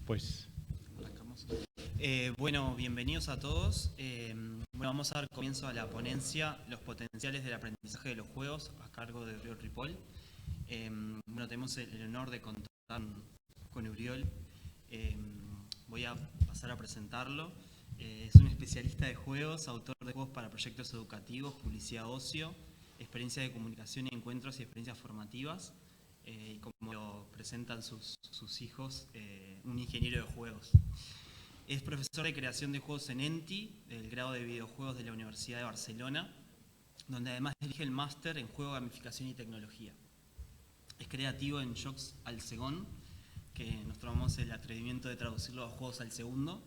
pues... Arrancamos. Bueno, bienvenidos a todos. Bueno, vamos a dar comienzo a la ponencia Los potenciales del aprendizaje de los juegos, a cargo de Uriol Ripoll. Bueno, tenemos el honor de contar con Uriol. Voy a pasar a presentarlo. Es un especialista de juegos, autor de juegos para proyectos educativos, publicidad ocio, experiencia de comunicación y encuentros y experiencias formativas. Y como lo presentan sus hijos, un ingeniero de juegos. Es profesor de creación de juegos en ENTI, del grado de videojuegos de la Universidad de Barcelona, donde además dirige el máster en juego, gamificación y tecnología. Es creativo en Jocs al Segon, que nos tomamos el atrevimiento de traducirlo a juegos al segundo.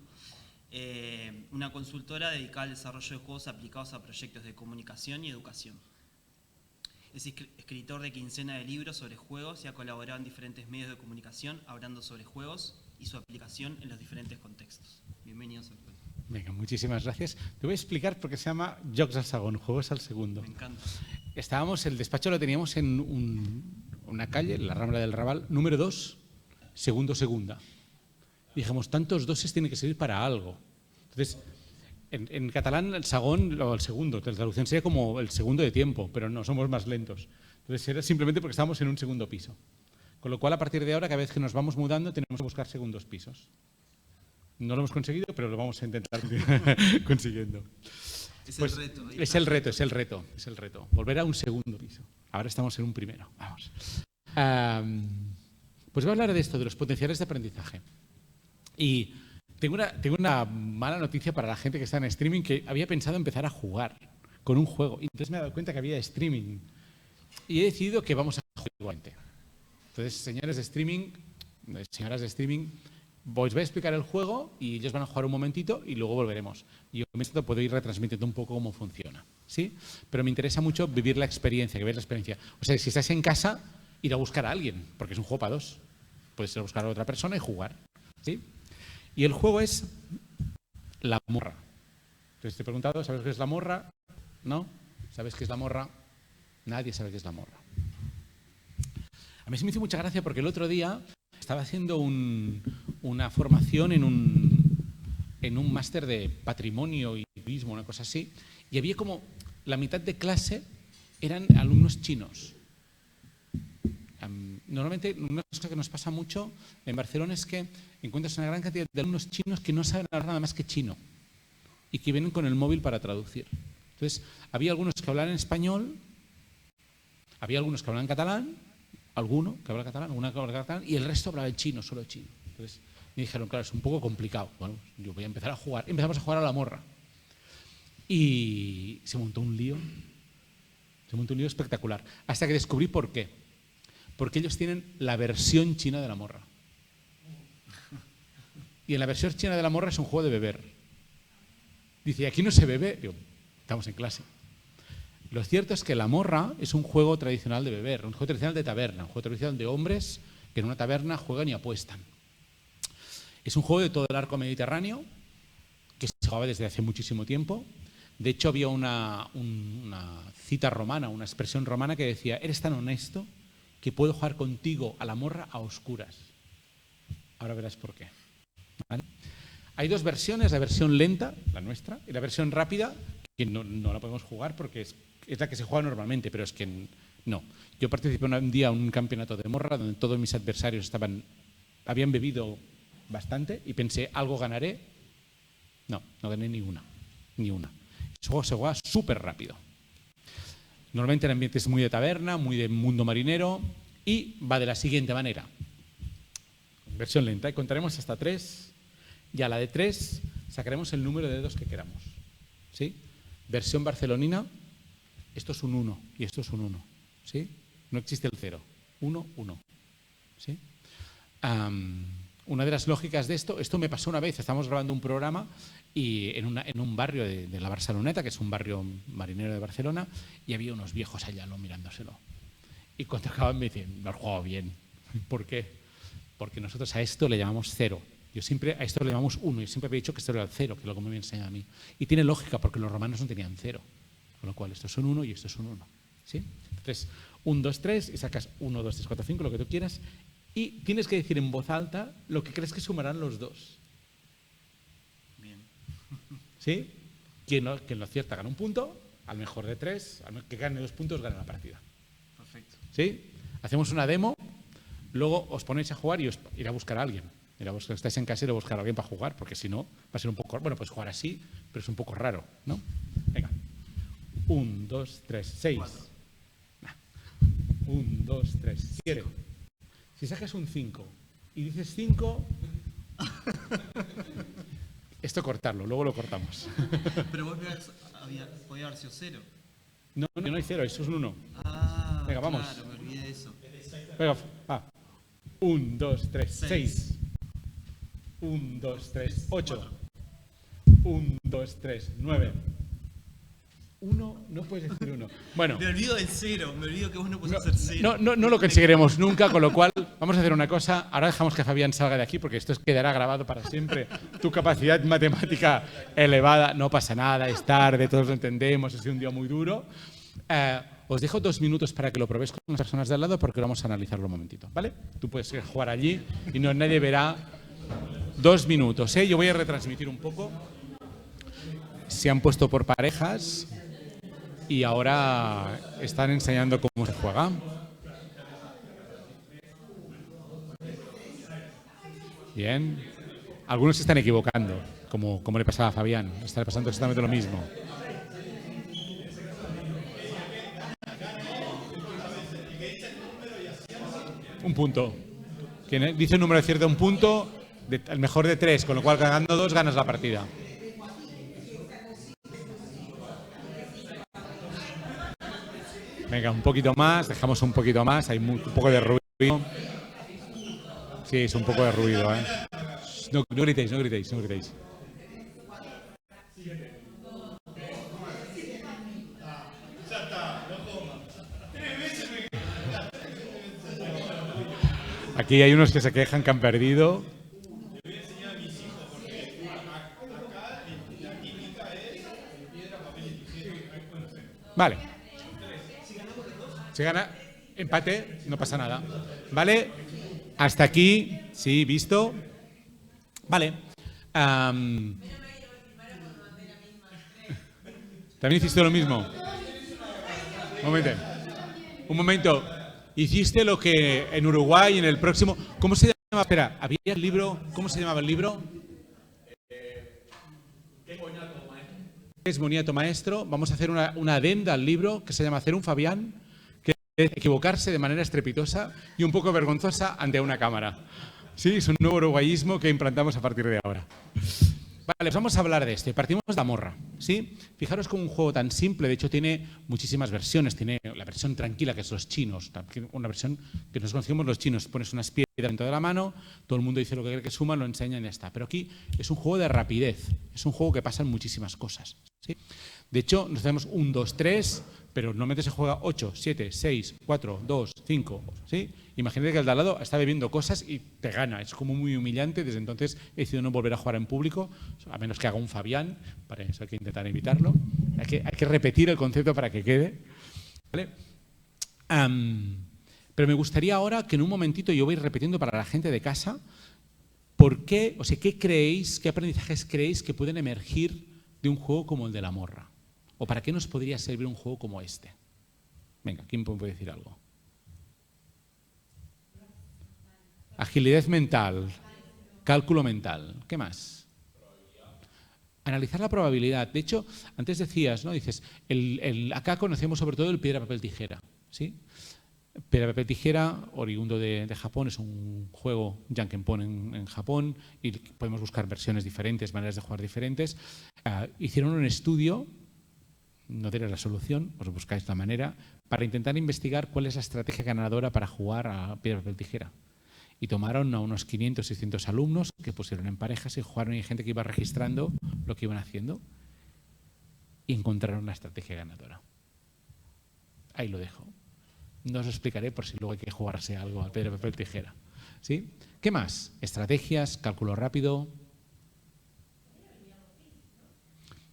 Una consultora dedicada al desarrollo de juegos aplicados a proyectos de comunicación y educación. Es escritor de quincena de libros sobre juegos y ha colaborado en diferentes medios de comunicación hablando sobre juegos y su aplicación en los diferentes contextos. Bienvenidos. Venga, muchísimas gracias. Te voy a explicar por qué se llama Jocs al Segon, juegos al segundo. Me encanta. El despacho lo teníamos en una calle, en la Rambla del Raval, número 2, segundo, segunda. Dijimos, tantos doses tienen que servir para algo. Entonces, en catalán, el sagón, o el segundo, la traducción sería como el segundo de tiempo, pero no, somos más lentos. Entonces, era simplemente porque estábamos en un segundo piso. Con lo cual, a partir de ahora, cada vez que nos vamos mudando, tenemos que buscar segundos pisos. No lo hemos conseguido, pero lo vamos a intentar consiguiendo. Es el reto. Es el reto. Volver a un segundo piso. Ahora estamos en un primero. Vamos. Pues voy a hablar de esto, de los potenciales de aprendizaje. Y tengo una mala noticia para la gente que está en streaming, que había pensado empezar a jugar con un juego. Y entonces me he dado cuenta que había streaming. Y he decidido que vamos a jugar igualmente. Entonces, señores de streaming, señoras de streaming, os voy a explicar el juego y ellos van a jugar un momentito y luego volveremos. Y yo mientras puedo ir retransmitiendo un poco cómo funciona, ¿sí? Pero me interesa mucho vivir la experiencia, que veáis la experiencia. O sea, si estás en casa, ir a buscar a alguien, porque es un juego para dos. Puedes ir a buscar a otra persona y jugar, ¿sí? Y el juego es la morra. Entonces te he preguntado, ¿sabes qué es la morra? ¿No? ¿Sabes qué es la morra? Nadie sabe qué es la morra. A mí se me hizo mucha gracia porque el otro día estaba haciendo una formación en un máster de patrimonio y turismo, una cosa así, y había como la mitad de clase eran alumnos chinos. Normalmente, una cosa que nos pasa mucho en Barcelona es que encuentras una gran cantidad de alumnos chinos que no saben hablar nada más que chino y que vienen con el móvil para traducir. Entonces, había algunos que hablaban español, había algunos que hablaban catalán, alguna que hablaba catalán y el resto hablaba el chino, solo chino. Entonces, me dijeron, claro, es un poco complicado. Bueno, yo voy a empezar a jugar. Empezamos a jugar a la morra. Y se montó un lío. Se montó un lío espectacular. Hasta que descubrí por qué. Porque ellos tienen la versión china de la morra. Y en la versión china de la morra es un juego de beber. Dice, ¿aquí no se bebe? Digo, estamos en clase. Lo cierto es que la morra es un juego tradicional de beber, un juego tradicional de taberna, un juego tradicional de hombres que en una taberna juegan y apuestan. Es un juego de todo el arco mediterráneo que se jugaba desde hace muchísimo tiempo. De hecho, había una cita romana, una expresión romana que decía, eres tan honesto que puedo jugar contigo a la morra a oscuras. Ahora verás por qué. ¿Vale? Hay dos versiones, la versión lenta, la nuestra, y la versión rápida, que no la podemos jugar porque es la que se juega normalmente, pero es que no. Yo participé un día en un campeonato de morra donde todos mis adversarios habían bebido bastante y pensé, algo ganaré. No gané ni una. Ese juego se juega súper rápido. Normalmente el ambiente es muy de taberna, muy de mundo marinero y va de la siguiente manera. Versión lenta, y contaremos hasta 3 y a la de 3 sacaremos el número de dedos que queramos. ¿Sí? Versión barcelonina, esto es un 1 y esto es un 1. ¿Sí? No existe el 0. 1, 1. ¿Sí? Una de las lógicas de esto me pasó una vez, estábamos grabando un programa y en un barrio de la Barceloneta, que es un barrio marinero de Barcelona, y había unos viejos allá mirándoselo. Y cuando acaban me dicen, lo has jugado bien. ¿Por qué? Porque nosotros a esto le llamamos 0. Yo siempre a esto le llamamos 1. Yo siempre había dicho que esto era el 0, que es lo que me había enseñado a mí. Y tiene lógica, porque los romanos no tenían 0. Con lo cual, estos son 1 y estos son 1. ¿Sí? Entonces, 1, 2, 3 y sacas 1, 2, 3, 4, 5, lo que tú quieras. Y tienes que decir en voz alta lo que crees que sumarán los dos. Bien. ¿Sí? Quien lo acierta gana un punto, al mejor de 3, al que gane 2 puntos gana la partida. Perfecto. ¿Sí? Hacemos una demo, luego os ponéis a jugar y os irá a buscar a alguien. Estáis en casa y ir a buscar a alguien para jugar, porque si no, va a ser un poco... Bueno, pues jugar así, pero es un poco raro, ¿no? Venga. 1, 2, 3, 6. 1, 2, 3, 7. Si sacas un 5 y dices 5, esto cortarlo, luego lo cortamos. Pero vos podía haber sido 0. No, no hay 0, eso es un 1. Ah, venga, vamos. Claro, me olvidé de eso. Venga, 1, 2, 3, 6. 1, 2, 3, 8. 1, 2, 3, 9. 1, no puedes decir 1. Bueno. Me olvido del 0, me olvido que vos no podés hacer 0. No lo conseguiremos nunca, con lo cual vamos a hacer una cosa. Ahora dejamos que Fabián salga de aquí porque esto quedará grabado para siempre. Tu capacidad matemática elevada, no pasa nada, es tarde, todos lo entendemos, ha sido un día muy duro. Os dejo 2 minutos para que lo probéis con las personas de al lado porque vamos a analizarlo un momentito, ¿vale? Tú puedes jugar allí y nadie verá. 2 minutos, ¿eh? Yo voy a retransmitir un poco. Se han puesto por parejas y ahora están enseñando cómo se juega. Bien. Algunos se están equivocando, como le pasaba a Fabián. Está pasando exactamente lo mismo. Un punto. Quien dice el número cierto, un punto. El mejor de 3, con lo cual ganando 2 ganas la partida. Venga, un poquito más, dejamos un poquito más, hay un poco de ruido. Sí, es un poco de ruido, ¿eh? No gritéis, no gritéis, no gritéis. Aquí hay unos que se quejan que han perdido. Vale. Si gana empate, no pasa nada. ¿Vale? Hasta aquí, sí, visto. Vale. ¿También hiciste lo mismo? Un momento. Hiciste lo que en Uruguay, en el próximo... ¿Cómo se llamaba? Espera, ¿había el libro? ¿Cómo se llamaba el libro? ¿Qué es boniato maestro? Vamos a hacer una adenda al libro que se llama Hacer un Fabián, que es equivocarse de manera estrepitosa y un poco vergonzosa ante una cámara. Sí, es un nuevo uruguayismo que implantamos a partir de ahora. Vale, pues vamos a hablar de este. Partimos de la morra, ¿sí? Fijaros como un juego tan simple, de hecho tiene muchísimas versiones. Tiene la versión tranquila, que es los chinos, una versión que nos conocemos los chinos. Pones unas piedras dentro de la mano, todo el mundo dice lo que cree que suma, lo enseña y ya está. Pero aquí es un juego de rapidez, es un juego que pasan muchísimas cosas, ¿sí? De hecho, nos hacemos 1, 2, 3, pero normalmente se juega 8, 7, 6, 4, 2, 5, ¿sí? Imagínate que el de al lado está bebiendo cosas y te gana. Es como muy humillante. Desde entonces he decidido no volver a jugar en público, a menos que haga un Fabián. Para eso hay que intentar evitarlo. Hay que repetir el concepto para que quede. ¿Vale? Pero me gustaría ahora que en un momentito yo voy repitiendo para la gente de casa por qué, o sea, qué creéis, qué aprendizajes creéis que pueden emergir de un juego como el de la morra. ¿O para qué nos podría servir un juego como este? Venga, ¿quién puede decir algo? Agilidad mental, cálculo mental. ¿Qué más? Analizar la probabilidad. De hecho, antes decías, ¿no? Dices, acá conocemos sobre todo el piedra, papel, tijera, ¿sí? Piedra, papel, tijera, oriundo de Japón, es un juego Jankenpon en Japón y podemos buscar versiones diferentes, maneras de jugar diferentes. Hicieron un estudio, no tienes la solución, os buscáis la manera, para intentar investigar cuál es la estrategia ganadora para jugar a piedra, papel, tijera. Y tomaron a unos 500, 600 alumnos que pusieron en parejas y jugaron, y hay gente que iba registrando lo que iban haciendo y encontraron una estrategia ganadora. Ahí lo dejo. No os lo explicaré por si luego hay que jugarse algo al piedra, papel, tijera. ¿Sí? ¿Qué más? Estrategias, cálculo rápido.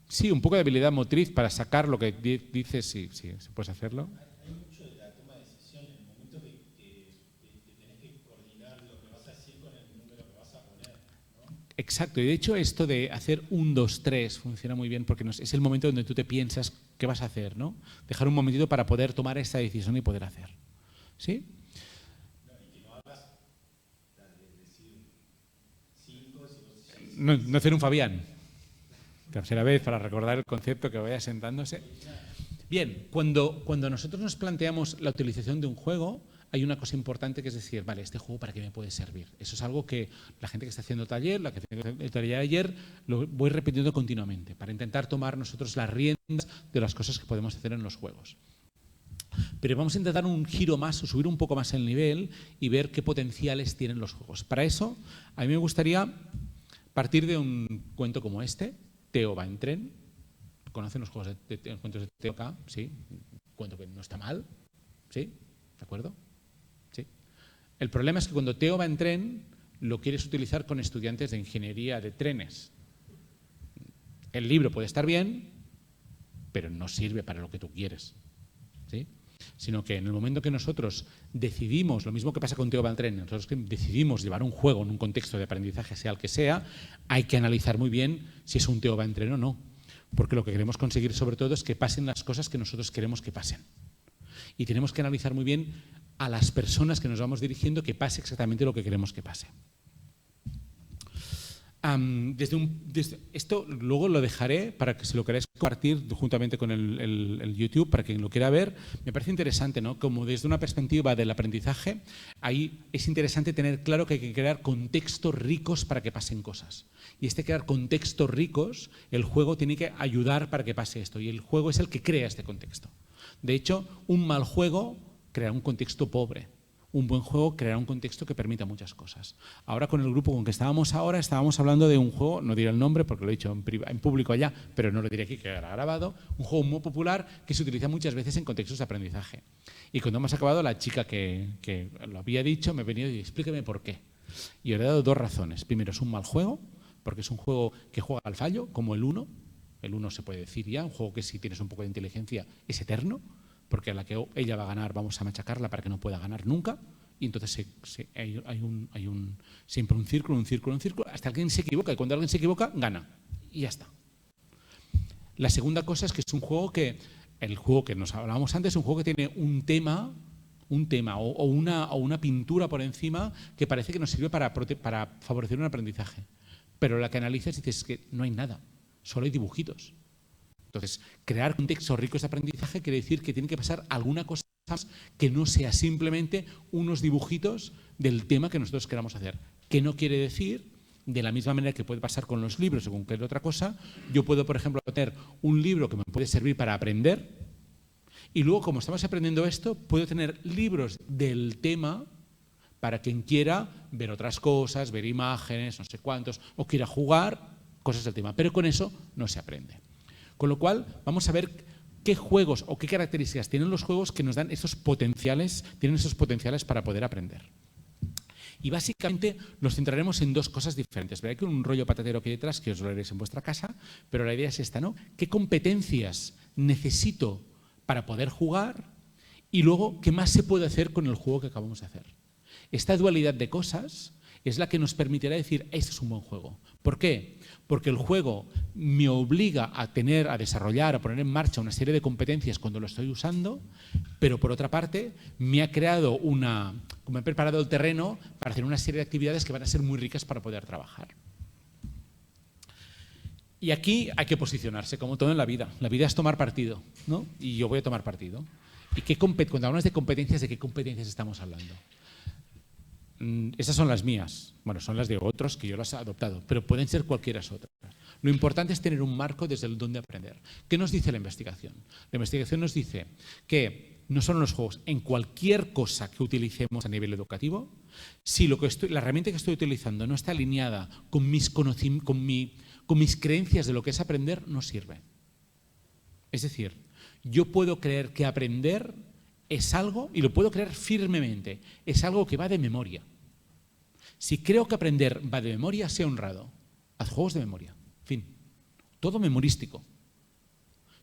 Sí, un poco de habilidad motriz para sacar lo que dices, sí, puedes hacerlo. Hay mucho de la toma de decisiones, en el momento que tenés que coordinar Exacto, y de hecho esto de hacer 1, 2, 3 funciona muy bien porque es el momento donde tú te piensas qué vas a hacer, ¿no? Dejar un momentito para poder tomar esa decisión y poder hacer. ¿Sí? No hacer un Fabián. Tercera vez para recordar el concepto, que vaya sentándose. Bien, cuando nosotros nos planteamos la utilización de un juego, hay una cosa importante que es decir, vale, ¿este juego para qué me puede servir? Eso es algo que la gente que está haciendo taller, la que hace el taller de ayer, lo voy repitiendo continuamente para intentar tomar nosotros las riendas de las cosas que podemos hacer en los juegos. Pero vamos a intentar un giro más, o subir un poco más el nivel y ver qué potenciales tienen los juegos. Para eso, a mí me gustaría partir de un cuento como este, Teo va en tren. ¿Conocen los juegos de cuentos de Teo acá? Sí, un cuento que no está mal. ¿Sí? ¿De acuerdo? Sí. El problema es que cuando Teo va en tren, lo quieres utilizar con estudiantes de ingeniería de trenes. El libro puede estar bien, pero no sirve para lo que tú quieres. ¿Sí? Sino que en el momento que nosotros decidimos, lo mismo que pasa con Teo va en tren, nosotros que decidimos llevar un juego en un contexto de aprendizaje, sea el que sea, hay que analizar muy bien si es un Teo va en tren o no. Porque lo que queremos conseguir sobre todo es que pasen las cosas que nosotros queremos que pasen. Y tenemos que analizar muy bien a las personas que nos vamos dirigiendo que pase exactamente lo que queremos que pase. Esto luego lo dejaré para que si lo queráis compartir juntamente con el YouTube, para quien lo quiera ver. Me parece interesante, ¿no? Como desde una perspectiva del aprendizaje, ahí es interesante tener claro que hay que crear contextos ricos para que pasen cosas. Y crear contextos ricos, el juego tiene que ayudar para que pase esto. Y el juego es el que crea este contexto. De hecho, un mal juego crea un contexto pobre. Un buen juego creará un contexto que permita muchas cosas. Ahora con el grupo con que estábamos hablando de un juego, no diré el nombre porque lo he dicho en público allá, pero no lo diré aquí que quedará grabado, un juego muy popular que se utiliza muchas veces en contextos de aprendizaje. Y cuando hemos acabado, la chica que lo había dicho me ha venido y dicho, explíqueme por qué. Y le he dado 2 razones. Primero, es un mal juego, porque es un juego que juega al fallo, como el Uno. El Uno se puede decir ya, un juego que si tienes un poco de inteligencia es eterno, porque a la que ella va a ganar vamos a machacarla para que no pueda ganar nunca, y entonces hay siempre un círculo, hasta que alguien se equivoca, y cuando alguien se equivoca, gana, y ya está. La segunda cosa es que es un juego el juego que nos hablábamos antes, es un juego que tiene un tema o una pintura por encima que parece que nos sirve para favorecer un aprendizaje. Pero la que analizas dices que no hay nada, solo hay dibujitos. Entonces, crear contextos ricos de aprendizaje quiere decir que tiene que pasar alguna cosa más que no sea simplemente unos dibujitos del tema que nosotros queramos hacer. Que no quiere decir, de la misma manera que puede pasar con los libros o con cualquier otra cosa, yo puedo, por ejemplo, tener un libro que me puede servir para aprender y luego, como estamos aprendiendo esto, puedo tener libros del tema para quien quiera ver otras cosas, ver imágenes, no sé cuántos, o quiera jugar cosas del tema. Pero con eso no se aprende. Con lo cual, vamos a ver qué juegos o qué características tienen los juegos que nos dan esos potenciales, para poder aprender. Y básicamente nos centraremos en 2 cosas diferentes. Verá que un rollo patatero aquí detrás que os lo leeréis en vuestra casa, pero la idea es esta, ¿no? ¿Qué competencias necesito para poder jugar? Y luego, ¿qué más se puede hacer con el juego que acabamos de hacer? Esta dualidad de cosas es la que nos permitirá decir, este es un buen juego. ¿Por qué? Porque el juego me obliga a desarrollar, a poner en marcha una serie de competencias cuando lo estoy usando, pero por otra parte me ha creado me he preparado el terreno para hacer una serie de actividades que van a ser muy ricas para poder trabajar. Y aquí hay que posicionarse, como todo en la vida. La vida es tomar partido, ¿no? Y yo voy a tomar partido. ¿Y cuando hablamos de competencias, de qué competencias estamos hablando? Esas son las mías, bueno, son las de otros que yo las he adoptado, pero pueden ser cualquiera otra. Lo importante es tener un marco desde el donde aprender. ¿Qué nos dice la investigación? La investigación nos dice que no solo en los juegos, en cualquier cosa que utilicemos a nivel educativo, si la herramienta que estoy utilizando no está alineada con mis creencias de lo que es aprender, no sirve. Es decir, yo puedo creer que aprender es algo, y lo puedo creer firmemente, es algo que va de memoria. Si creo que aprender va de memoria, sea honrado. Haz juegos de memoria. Fin. Todo memorístico.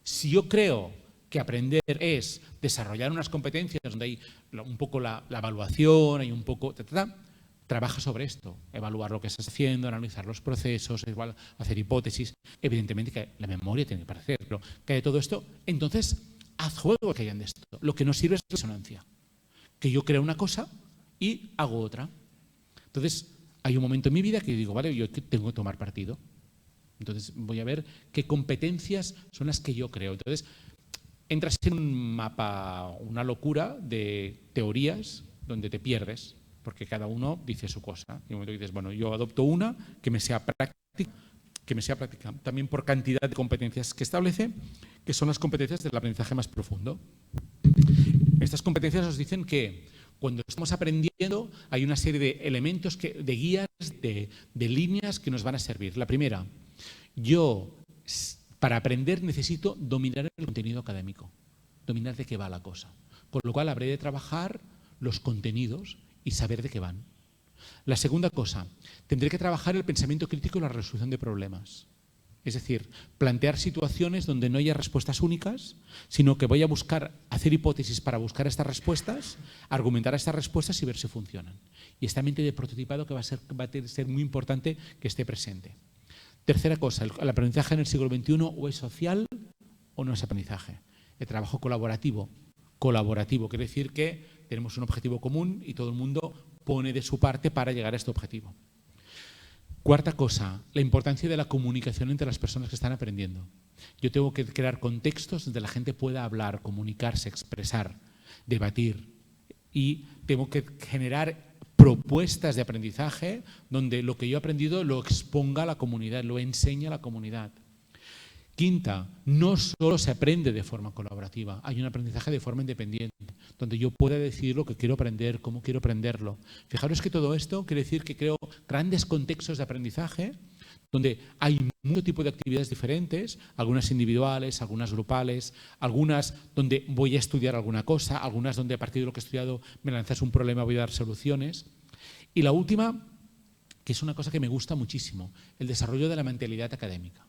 Si yo creo que aprender es desarrollar unas competencias donde hay un poco la evaluación, hay un poco... trabaja sobre esto, evaluar lo que estás haciendo, analizar los procesos, hacer hipótesis. Evidentemente que la memoria tiene que aparecer, pero que hay todo esto. Entonces, haz juego que hayan de esto. Lo que no sirve es la resonancia. Que yo creo una cosa y hago otra. Entonces, hay un momento en mi vida que yo digo, vale, yo tengo que tomar partido. Entonces, voy a ver qué competencias son las que yo creo. Entonces, entras en un mapa, una locura de teorías donde te pierdes, porque cada uno dice su cosa. Y un momento dices, bueno, yo adopto una que me sea práctica, también por cantidad de competencias que establece, que son las competencias del aprendizaje más profundo. Estas competencias nos dicen que cuando estamos aprendiendo hay una serie de elementos, de guías, de líneas que nos van a servir. La primera, yo para aprender necesito dominar el contenido académico, dominar de qué va la cosa. Con lo cual habré de trabajar los contenidos y saber de qué van. La segunda cosa, tendré que trabajar el pensamiento crítico y la resolución de problemas. Es decir, plantear situaciones donde no haya respuestas únicas, sino que voy a hacer hipótesis para buscar estas respuestas, argumentar estas respuestas y ver si funcionan. Y esta mente de prototipado que va a ser muy importante que esté presente. Tercera cosa, el aprendizaje en el siglo XXI o es social o no es aprendizaje. El trabajo colaborativo. Colaborativo quiere decir que tenemos un objetivo común y todo el mundo pone de su parte para llegar a este objetivo. Cuarta cosa, la importancia de la comunicación entre las personas que están aprendiendo. Yo tengo que crear contextos donde la gente pueda hablar, comunicarse, expresar, debatir. Y tengo que generar propuestas de aprendizaje donde lo que yo he aprendido lo exponga a la comunidad, lo enseñe a la comunidad. Quinta, no solo se aprende de forma colaborativa, hay un aprendizaje de forma independiente, donde yo pueda decidir lo que quiero aprender, cómo quiero aprenderlo. Fijaros que todo esto quiere decir que creo grandes contextos de aprendizaje, donde hay mucho tipo de actividades diferentes, algunas individuales, algunas grupales, algunas donde voy a estudiar alguna cosa, algunas donde a partir de lo que he estudiado me lanzas un problema, voy a dar soluciones. Y la última, que es una cosa que me gusta muchísimo, el desarrollo de la mentalidad académica.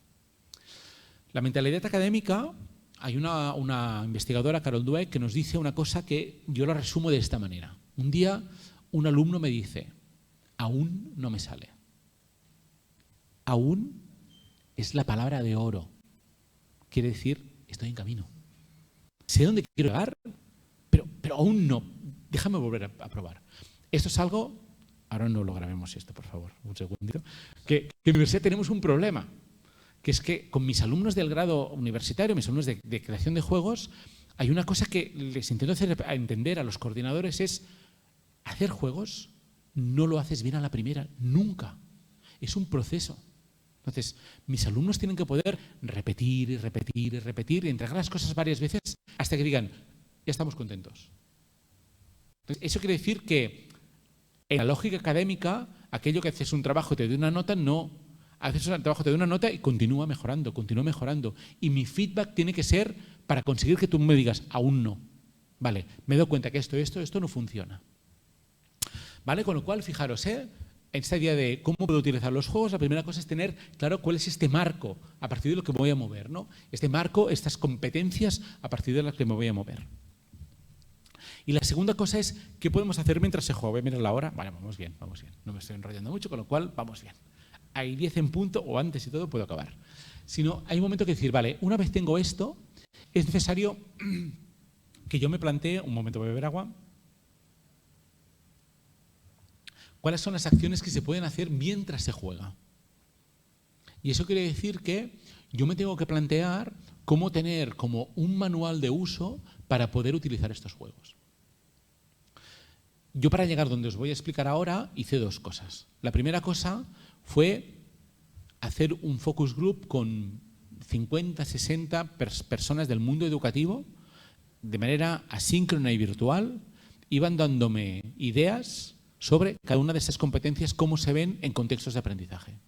La mentalidad académica, hay una investigadora, Carol Dweck, que nos dice una cosa que yo la resumo de esta manera. Un día un alumno me dice, aún no me sale. Aún es la palabra de oro. Quiere decir, estoy en camino. Sé dónde quiero llegar, pero aún no. Déjame volver a probar. Esto es algo, ahora no lo grabemos esto, por favor, un segundito, que en la universidad tenemos un problema. Que es que con mis alumnos del grado universitario, mis alumnos de creación de juegos, hay una cosa que les intento hacer entender a los coordinadores es hacer juegos no lo haces bien a la primera, nunca. Es un proceso. Entonces, mis alumnos tienen que poder repetir y repetir y repetir y entregar las cosas varias veces hasta que digan, ya estamos contentos. Entonces, eso quiere decir que en la lógica académica, aquello que haces un trabajo y te doy una nota, no. Haces un trabajo, te doy una nota y continúa mejorando, continúa mejorando. Y mi feedback tiene que ser para conseguir que tú me digas, aún no. Vale, me doy cuenta que esto no funciona. Vale, con lo cual, fijaros, en esta idea de cómo puedo utilizar los juegos, la primera cosa es tener claro cuál es este marco a partir de lo que me voy a mover, ¿no? Este marco, estas competencias a partir de las que me voy a mover. Y la segunda cosa es, ¿qué podemos hacer mientras se juega? Voy a mirar la hora. Vale, vamos bien. No me estoy enrollando mucho, con lo cual, vamos bien. Hay 10 en punto, o antes y todo, puedo acabar. Sino, hay un momento que decir, vale, una vez tengo esto, es necesario que yo me plantee, un momento voy a beber agua, cuáles son las acciones que se pueden hacer mientras se juega. Y eso quiere decir que yo me tengo que plantear cómo tener como un manual de uso para poder utilizar estos juegos. Yo para llegar donde os voy a explicar ahora hice dos cosas. La primera cosa fue hacer un focus group con 50, 60 personas del mundo educativo de manera asíncrona y virtual. Iban dándome ideas sobre cada una de esas competencias, cómo se ven en contextos de aprendizaje.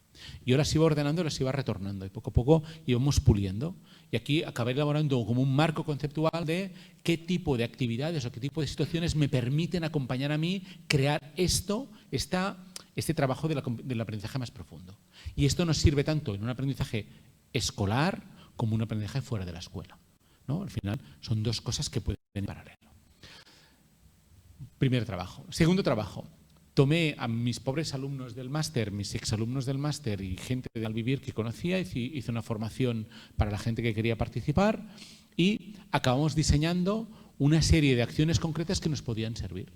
Yo las iba ordenando, las iba retornando y poco a poco íbamos puliendo. Y aquí acabé elaborando como un marco conceptual de qué tipo de actividades o qué tipo de situaciones me permiten acompañar a mí crear este trabajo del aprendizaje más profundo. Y esto nos sirve tanto en un aprendizaje escolar como un aprendizaje fuera de la escuela, ¿no? Al final son dos cosas que pueden ir en paralelo. Primer trabajo. Segundo trabajo. tomé a mis pobres alumnos del máster, mis exalumnos del máster y gente de Alvivir que conocía, hice una formación para la gente que quería participar y acabamos diseñando una serie de acciones concretas que nos podían servir.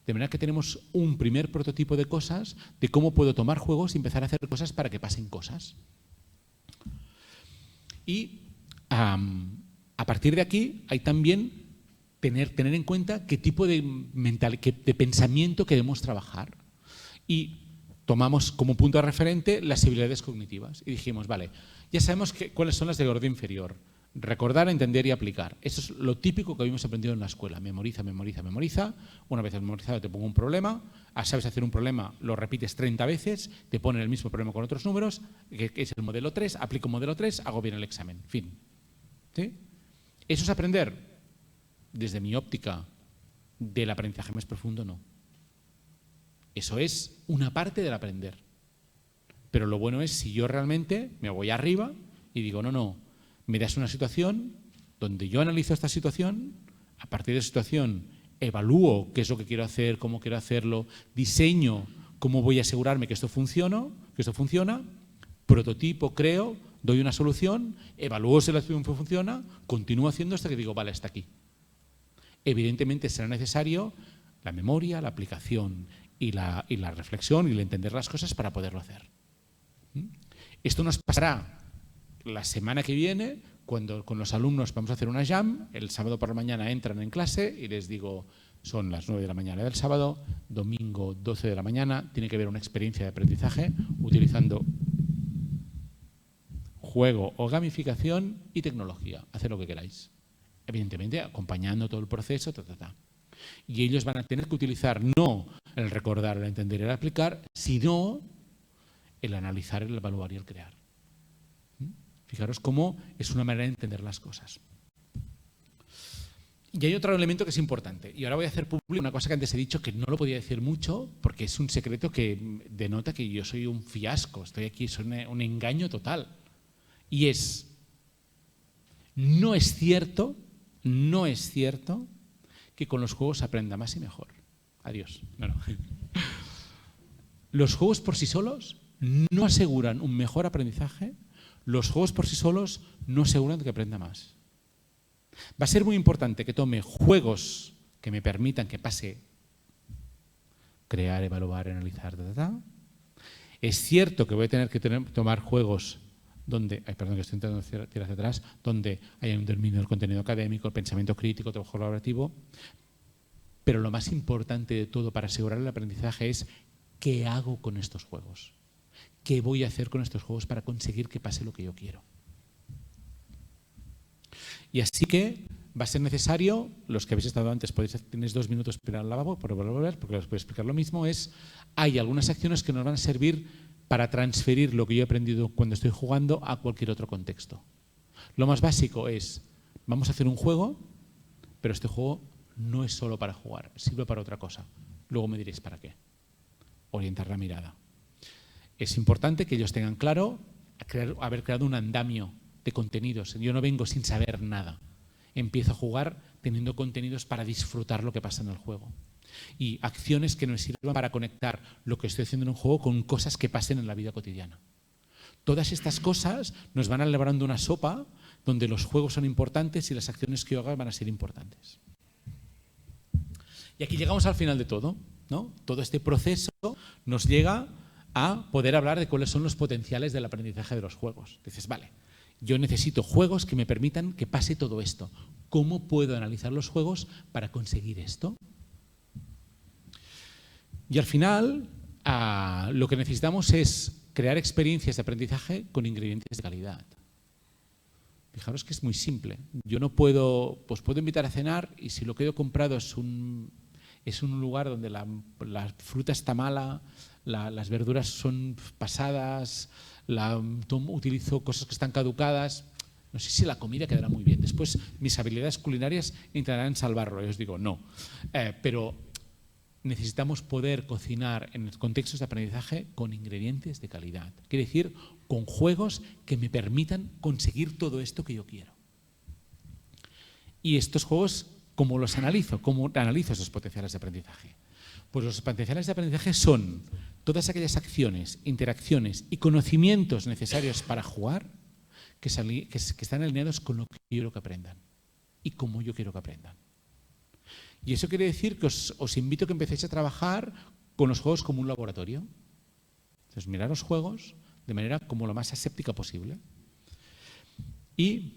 De manera que tenemos un primer prototipo de cosas, de cómo puedo tomar juegos y empezar a hacer cosas para que pasen cosas. Y a partir de aquí hay también tener en cuenta qué tipo de pensamiento queremos trabajar. Y tomamos como punto de referente las habilidades cognitivas. Y dijimos, vale, ya sabemos cuáles son las de orden inferior. Recordar, entender y aplicar. Eso es lo típico que habíamos aprendido en la escuela. Memoriza, memoriza, memoriza. Una vez memorizado te pongo un problema. Sabes hacer un problema, lo repites 30 veces, te ponen el mismo problema con otros números, que es el modelo 3, aplico modelo 3, hago bien el examen. Fin. ¿Sí? ¿Eso es aprender? Desde mi óptica del aprendizaje más profundo, no. Eso es una parte del aprender. Pero lo bueno es si yo realmente me voy arriba y digo, no, me das una situación donde yo analizo esta situación, a partir de esa situación evalúo qué es lo que quiero hacer, cómo quiero hacerlo, diseño cómo voy a asegurarme que esto funciona, prototipo, creo, doy una solución, evalúo si la solución funciona, continúo haciendo hasta que digo, vale, hasta aquí. Evidentemente será necesario la memoria, la aplicación y la reflexión y el entender las cosas para poderlo hacer. Esto nos pasará la semana que viene, cuando con los alumnos vamos a hacer una jam. El sábado por la mañana entran en clase y les digo, son las 9 de la mañana del sábado, domingo 12 de la mañana, tiene que haber una experiencia de aprendizaje utilizando juego o gamificación y tecnología. Haced lo que queráis. Evidentemente, acompañando todo el proceso, Y ellos van a tener que utilizar no el recordar, el entender y el aplicar, sino el analizar, el evaluar y el crear. Fijaros cómo es una manera de entender las cosas. Y hay otro elemento que es importante. Y ahora voy a hacer público una cosa que antes he dicho que no lo podía decir mucho porque es un secreto que denota que yo soy un fiasco. Estoy aquí, soy un engaño total. Y no es cierto que con los juegos se aprenda más y mejor. Adiós. No. Los juegos por sí solos no aseguran un mejor aprendizaje. Los juegos por sí solos no aseguran que aprenda más. Va a ser muy importante que tome juegos que me permitan que pase crear, evaluar, analizar, Es cierto que voy a tener que tomar juegos donde, perdón que estoy intentando tirar hacia atrás, donde haya un dominio del contenido académico, el pensamiento crítico, trabajo colaborativo, pero lo más importante de todo para asegurar el aprendizaje es ¿qué hago con estos juegos? ¿Qué voy a hacer con estos juegos para conseguir que pase lo que yo quiero? Y así que va a ser necesario, los que habéis estado antes, tenéis 2 minutos para ir al lavabo, para volver, porque os voy a explicar lo mismo, hay algunas acciones que nos van a servir para transferir lo que yo he aprendido cuando estoy jugando a cualquier otro contexto. Lo más básico es, vamos a hacer un juego, pero este juego no es solo para jugar, sirve para otra cosa. Luego me diréis para qué. Orientar la mirada. Es importante que ellos tengan claro haber creado un andamio de contenidos. Yo no vengo sin saber nada. Empiezo a jugar teniendo contenidos para disfrutar lo que pasa en el juego. Y acciones que nos sirvan para conectar lo que estoy haciendo en un juego con cosas que pasen en la vida cotidiana. Todas estas cosas nos van elaborando una sopa donde los juegos son importantes y las acciones que yo haga van a ser importantes. Y aquí llegamos al final de todo, ¿no? Todo este proceso nos llega a poder hablar de cuáles son los potenciales del aprendizaje de los juegos. Dices, vale, yo necesito juegos que me permitan que pase todo esto. ¿Cómo puedo analizar los juegos para conseguir esto? Y al final, lo que necesitamos es crear experiencias de aprendizaje con ingredientes de calidad. Fijaros que es muy simple. Yo no puedo, pues puedo invitar a cenar y si lo que he comprado es un lugar donde la fruta está mala, las verduras son pasadas, utilizo cosas que están caducadas, no sé si la comida quedará muy bien. Después mis habilidades culinarias intentarán salvarlo. Yo os digo no. Pero necesitamos poder cocinar en contextos de aprendizaje con ingredientes de calidad. Quiere decir, con juegos que me permitan conseguir todo esto que yo quiero. Y estos juegos, ¿cómo los analizo? ¿Cómo analizo esos potenciales de aprendizaje? Pues los potenciales de aprendizaje son todas aquellas acciones, interacciones y conocimientos necesarios para jugar que están alineados con lo que yo quiero que aprendan y cómo yo quiero que aprendan. Y eso quiere decir que os invito a que empecéis a trabajar con los juegos como un laboratorio. Entonces, mirar los juegos de manera como lo más aséptica posible. Y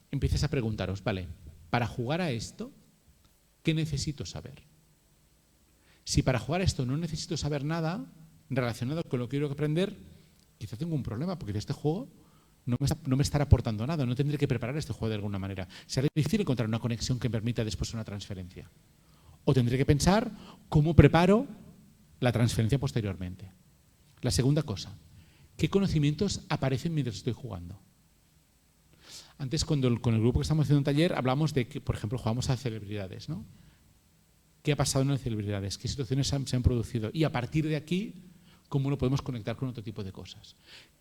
empieces a preguntaros, vale, para jugar a esto, ¿qué necesito saber? Si para jugar a esto no necesito saber nada relacionado con lo que quiero aprender, quizá tengo un problema, porque este juego no me estará aportando nada, no tendré que preparar este juego de alguna manera. Será difícil encontrar una conexión que permita después una transferencia. O tendré que pensar cómo preparo la transferencia posteriormente. La segunda cosa, ¿qué conocimientos aparecen mientras estoy jugando? Antes, con el grupo que estamos haciendo un taller, hablamos de que, por ejemplo, jugamos a celebridades, ¿no? ¿Qué ha pasado en las celebridades? ¿Qué situaciones se han producido? Y a partir de aquí, ¿cómo lo podemos conectar con otro tipo de cosas?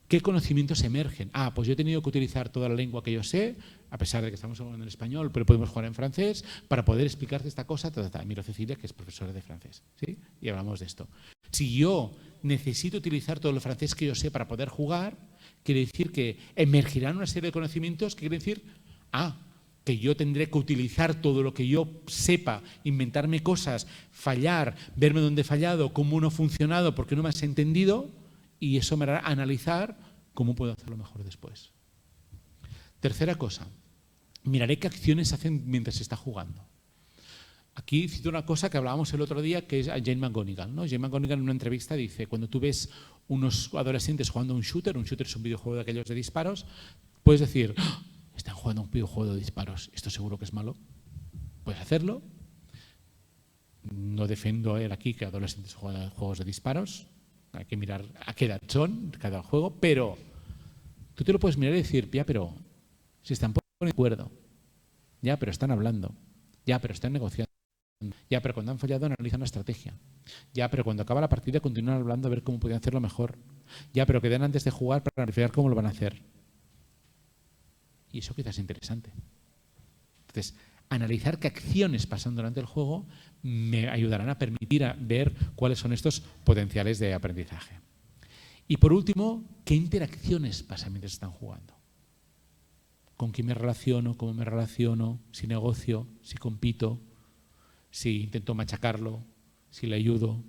¿Qué conocimientos emergen? Pues yo he tenido que utilizar toda la lengua que yo sé, a pesar de que estamos hablando en español, pero podemos jugar en francés, para poder explicarte esta cosa. Miro a Cecilia, que es profesora de francés, ¿sí? Y hablamos de esto. Si yo necesito utilizar todo el francés que yo sé para poder jugar, quiere decir que emergirán una serie de conocimientos que quiere decir, que yo tendré que utilizar todo lo que yo sepa, inventarme cosas, fallar, verme dónde he fallado, cómo no ha funcionado, por qué no me has entendido, y eso me hará analizar cómo puedo hacerlo mejor después. Tercera cosa, miraré qué acciones hacen mientras se está jugando. Aquí cito una cosa que hablábamos el otro día, que es a Jane McGonigal, ¿no? Jane McGonigal en una entrevista dice, cuando tú ves unos adolescentes jugando un shooter es un videojuego de aquellos de disparos, puedes decir, están jugando un videojuego de disparos, esto seguro que es malo. Puedes hacerlo. No defiendo aquí que adolescentes jueguen juegos de disparos. Hay que mirar a qué edad son cada juego, pero tú te lo puedes mirar y decir, ya, pero si están poniendo de acuerdo, ya, pero están hablando, ya, pero están negociando, ya, pero cuando han fallado analizan la estrategia, ya, pero cuando acaba la partida continúan hablando a ver cómo pueden hacerlo mejor, ya, pero quedan antes de jugar para verificar cómo lo van a hacer. Y eso quizás es interesante. Entonces, analizar qué acciones pasan durante el juego me ayudarán a permitir ver cuáles son estos potenciales de aprendizaje. Y por último, qué interacciones pasan mientras están jugando. ¿Con quién me relaciono? ¿Cómo me relaciono? Si negocio, si compito, si intento machacarlo, si le ayudo,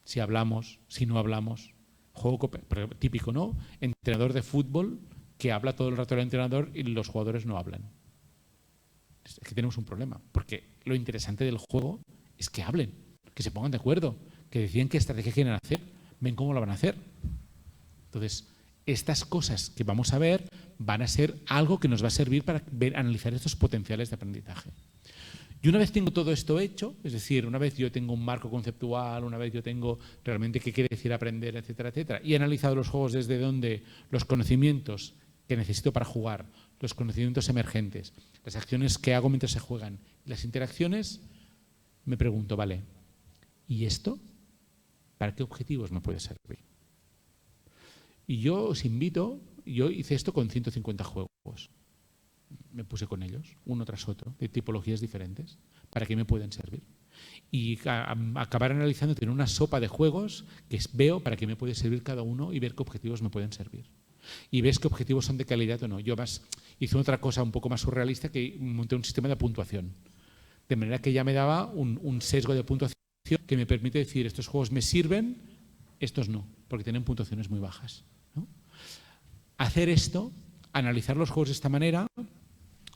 si hablamos, si no hablamos. Juego típico, ¿no? Entrenador de fútbol que habla todo el rato el entrenador y los jugadores no hablan. Es que tenemos un problema, porque lo interesante del juego es que hablen, que se pongan de acuerdo, que deciden qué estrategia quieren hacer, ven cómo lo van a hacer. Entonces, estas cosas que vamos a ver van a ser algo que nos va a servir para analizar estos potenciales de aprendizaje. Y una vez tengo todo esto hecho, es decir, una vez yo tengo un marco conceptual, una vez yo tengo realmente qué quiere decir aprender, etcétera, etcétera, y he analizado los juegos desde donde los conocimientos que necesito para jugar, los conocimientos emergentes, las acciones que hago mientras se juegan, las interacciones, me pregunto, vale, ¿y esto? ¿Para qué objetivos me puede servir? Y yo os invito, yo hice esto con 150 juegos. Me puse con ellos, uno tras otro, de tipologías diferentes, para qué me pueden servir. Y acabar analizando, tener una sopa de juegos que veo para qué me puede servir cada uno y ver qué objetivos me pueden servir. Y ves qué objetivos son de calidad o no. Yo hice otra cosa un poco más surrealista, que monté un sistema de puntuación. De manera que ya me daba un sesgo de puntuación que me permite decir, estos juegos me sirven, estos no, porque tienen puntuaciones muy bajas, ¿no? Hacer esto, analizar los juegos de esta manera,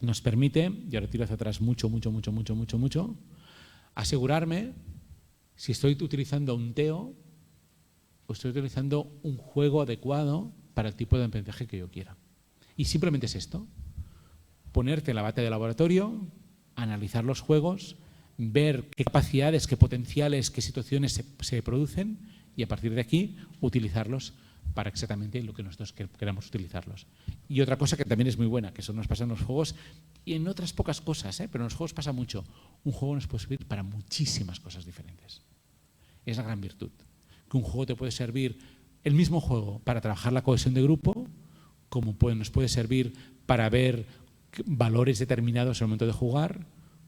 nos permite, y ahora tiro hacia atrás mucho, asegurarme si estoy utilizando un TEO o estoy utilizando un juego adecuado para el tipo de aprendizaje que yo quiera. Y simplemente es esto, ponerte en la bata de laboratorio, analizar los juegos, ver qué capacidades, qué potenciales, qué situaciones se producen y a partir de aquí utilizarlos para exactamente lo que nosotros queramos utilizarlos. Y otra cosa que también es muy buena, que eso nos pasa en los juegos y en otras pocas cosas, pero en los juegos pasa mucho. Un juego nos puede servir para muchísimas cosas diferentes. Es la gran virtud. Que un juego te puede servir, el mismo juego, para trabajar la cohesión de grupo, como nos puede servir para ver valores determinados en el momento de jugar,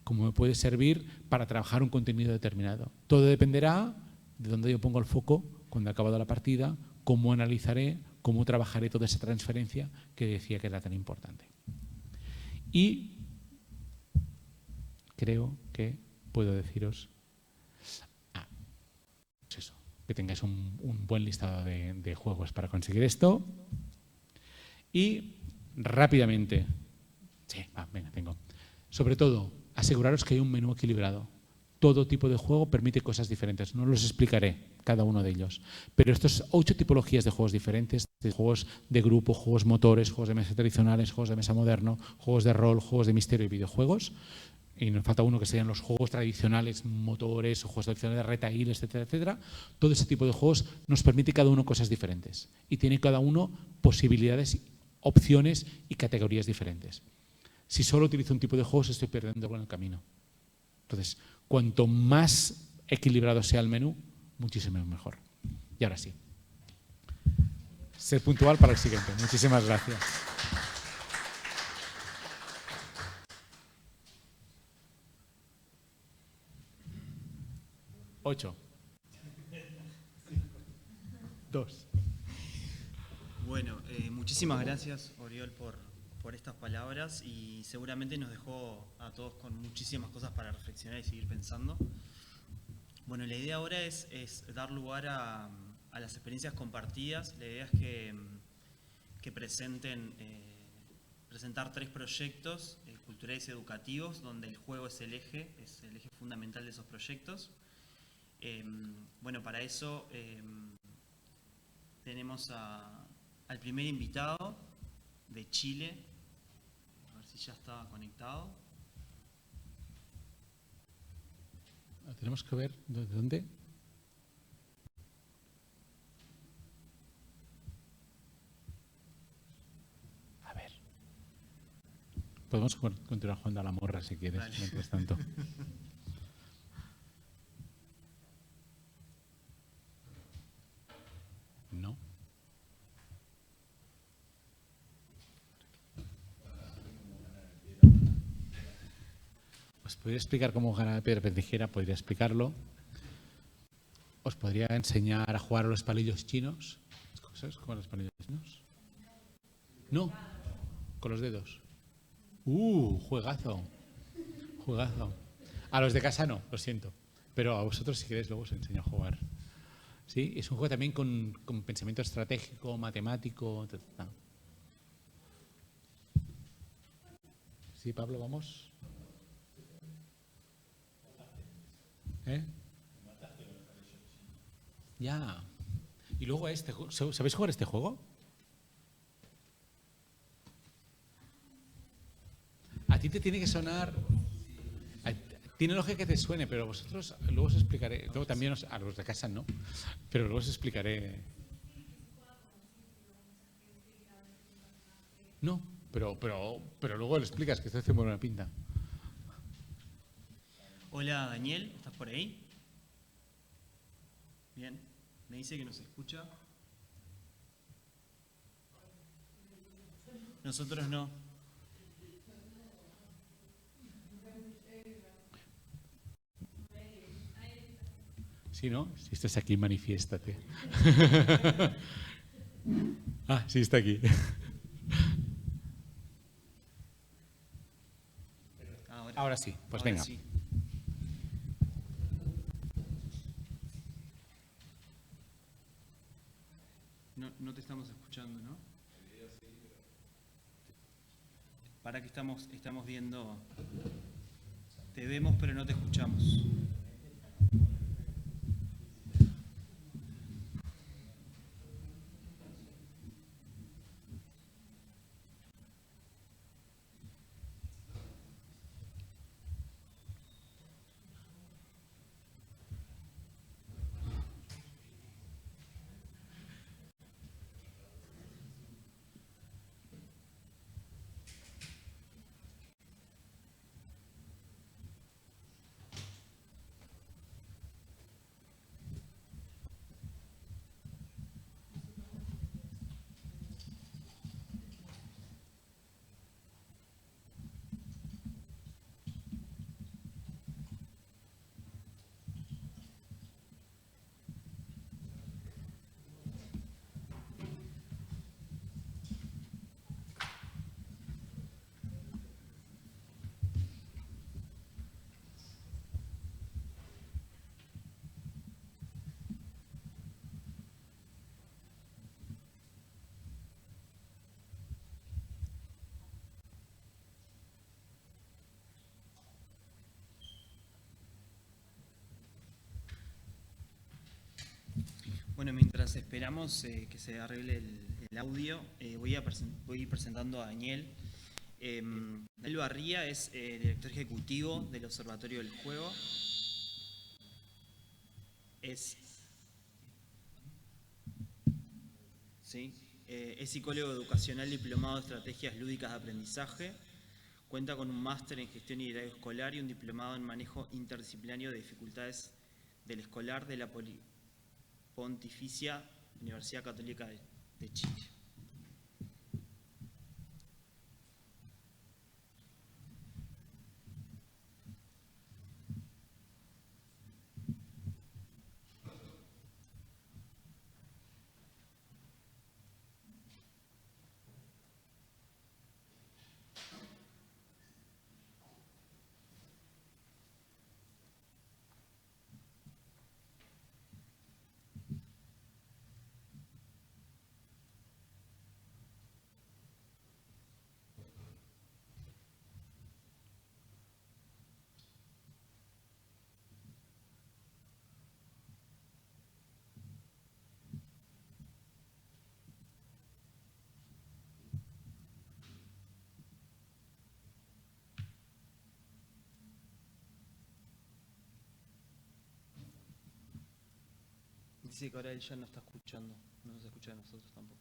como me puede servir para trabajar un contenido determinado. Todo dependerá de dónde yo pongo el foco cuando he acabado la partida, cómo analizaré, cómo trabajaré toda esa transferencia que decía que era tan importante. Y creo que puedo deciros pues eso, que tengáis un buen listado de juegos para conseguir esto. Y rápidamente, venga, tengo. Sobre todo, aseguraros que hay un menú equilibrado. Todo tipo de juego permite cosas diferentes. No los explicaré cada uno de ellos. Pero estas 8 tipologías de juegos diferentes, de juegos de grupo, juegos motores, juegos de mesa tradicionales, juegos de mesa moderno, juegos de rol, juegos de misterio y videojuegos. Y nos falta uno que serían los juegos tradicionales, motores, o juegos tradicionales de retail, etcétera, etcétera. Todo ese tipo de juegos nos permite cada uno cosas diferentes. Y tiene cada uno posibilidades, opciones y categorías diferentes. Si solo utilizo un tipo de juegos, estoy perdiendo algo en el camino. Entonces, cuanto más equilibrado sea el menú, muchísimo mejor. Y ahora sí. Ser puntual para el siguiente. Muchísimas gracias. Ocho. 2. Bueno, muchísimas gracias, Oriol, por estas palabras y seguramente nos dejó a todos con muchísimas cosas para reflexionar y seguir pensando. Bueno, la idea ahora es dar lugar a las experiencias compartidas. La idea es que presentar 3 proyectos culturales y educativos donde el juego es el eje fundamental de esos proyectos. Bueno, para eso tenemos al primer invitado de Chile. A ver si ya está conectado. Tenemos que ver de dónde. A ver. Podemos continuar jugando a la morra si quieres, vale. Mientras tanto. No. Os podría explicar cómo ganar la piedra tijera, podría explicarlo. Os podría enseñar a jugar a los palillos chinos. ¿Sabes cómo los palillos chinos? No, con los dedos. Juegazo. Juegazo. A los de casa no, lo siento. Pero a vosotros si queréis luego os enseño a jugar. ¿Sí? Es un juego también con pensamiento estratégico, matemático. Sí, Pablo, vamos. Ya. Y luego ¿sabéis jugar este juego? A ti te tiene que sonar. Tiene lógica que te suene, pero vosotros luego os explicaré. Luego también a los de casa no, pero luego os explicaré. No, pero luego lo explicas, que esto hace buena pinta. Hola Daniel, ¿estás por ahí? Bien, me dice que nos escucha. Nosotros no. Sí, ¿no? Si estás aquí, manifiéstate. Sí, está aquí. Ahora sí, pues ahora venga. Sí. No te estamos escuchando, ¿no? Para que estamos viendo. Te vemos, pero no te escuchamos. Bueno, mientras esperamos que se arregle el audio, voy a ir presentando a Daniel. Daniel Barría es director ejecutivo del Observatorio del Juego. Es psicólogo educacional diplomado en estrategias lúdicas de aprendizaje. Cuenta con un máster en gestión y liderazgo escolar y un diplomado en manejo interdisciplinario de dificultades del escolar de la Pontificia Universidad Católica de Chile. Dice que ahora él ya no está escuchando, no nos escucha a nosotros tampoco.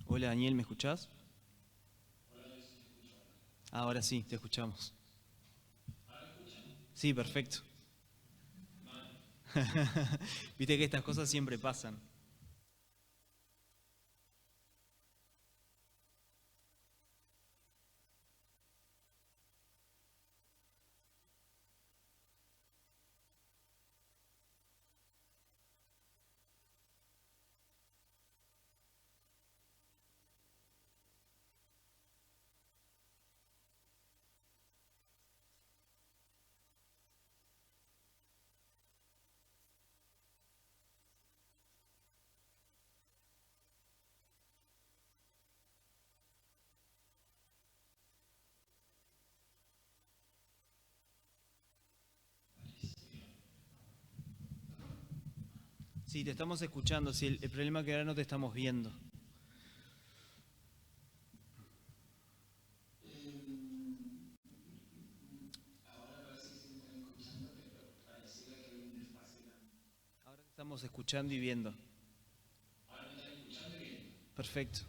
Hola Daniel, ¿me escuchás? Ahora sí, te escuchamos. Sí, perfecto. Viste que estas cosas siempre pasan. Sí, te estamos escuchando. Sí, el problema es que ahora no te estamos viendo. Ahora te estamos escuchando y viendo. Perfecto.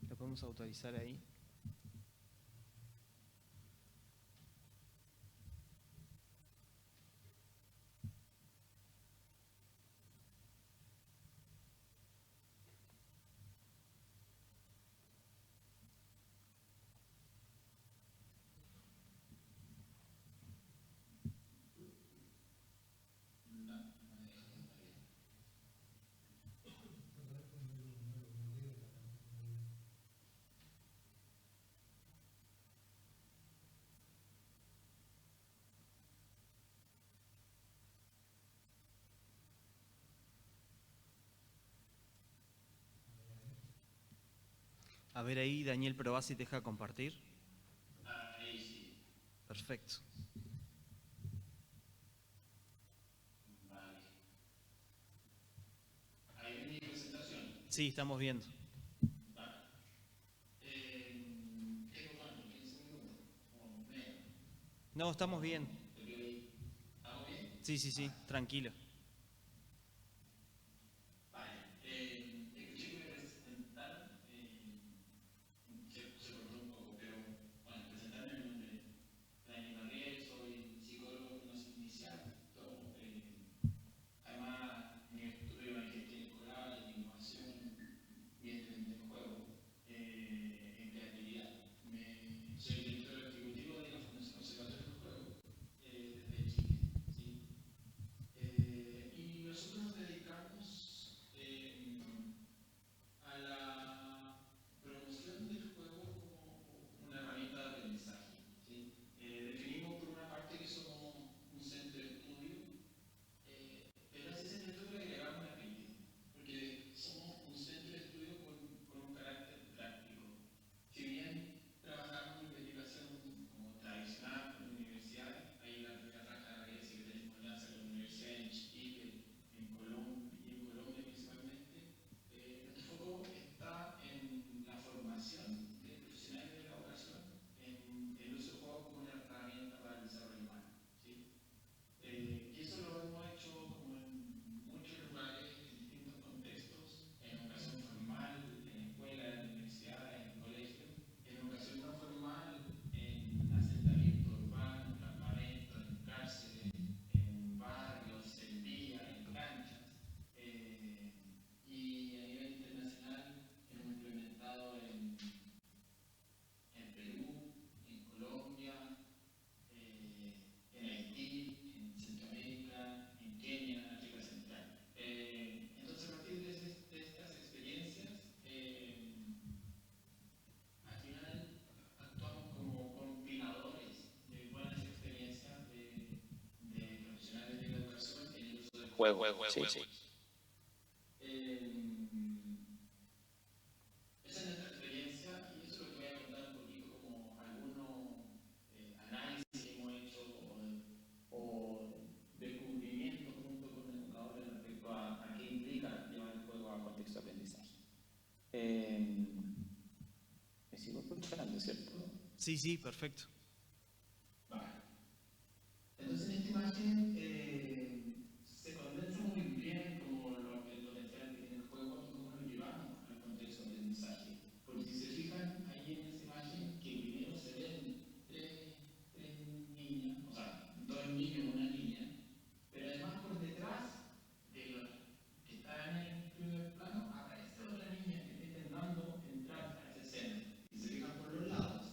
¿Lo podemos autorizar ahí? A ver ahí, Daniel, probá si te deja compartir. Perfecto. Sí, estamos viendo. No, estamos bien. Sí, sí, sí, tranquilo. juego. Sí, sí. Esa es nuestra experiencia y eso es lo que voy a contar un poquito como algunos análisis que hemos hecho o descubrimientos junto con educadores respecto a qué implica llevar el juego a contexto de aprendizaje. Me sigo escuchando, ¿cierto? Sí, sí, perfecto. Vale. Entonces en esta imagen se condensa muy bien como el potencial que tiene el juego y cómo lo llevamos al contexto de aprendizaje. Porque si se fijan ahí en esa imagen que primero se ven tres niñas, o sea, dos niños y una niña, pero además por detrás de los que está en el primer plano aparece otra niña que está intentando entrar a esa escena. Y se fijan por los lados,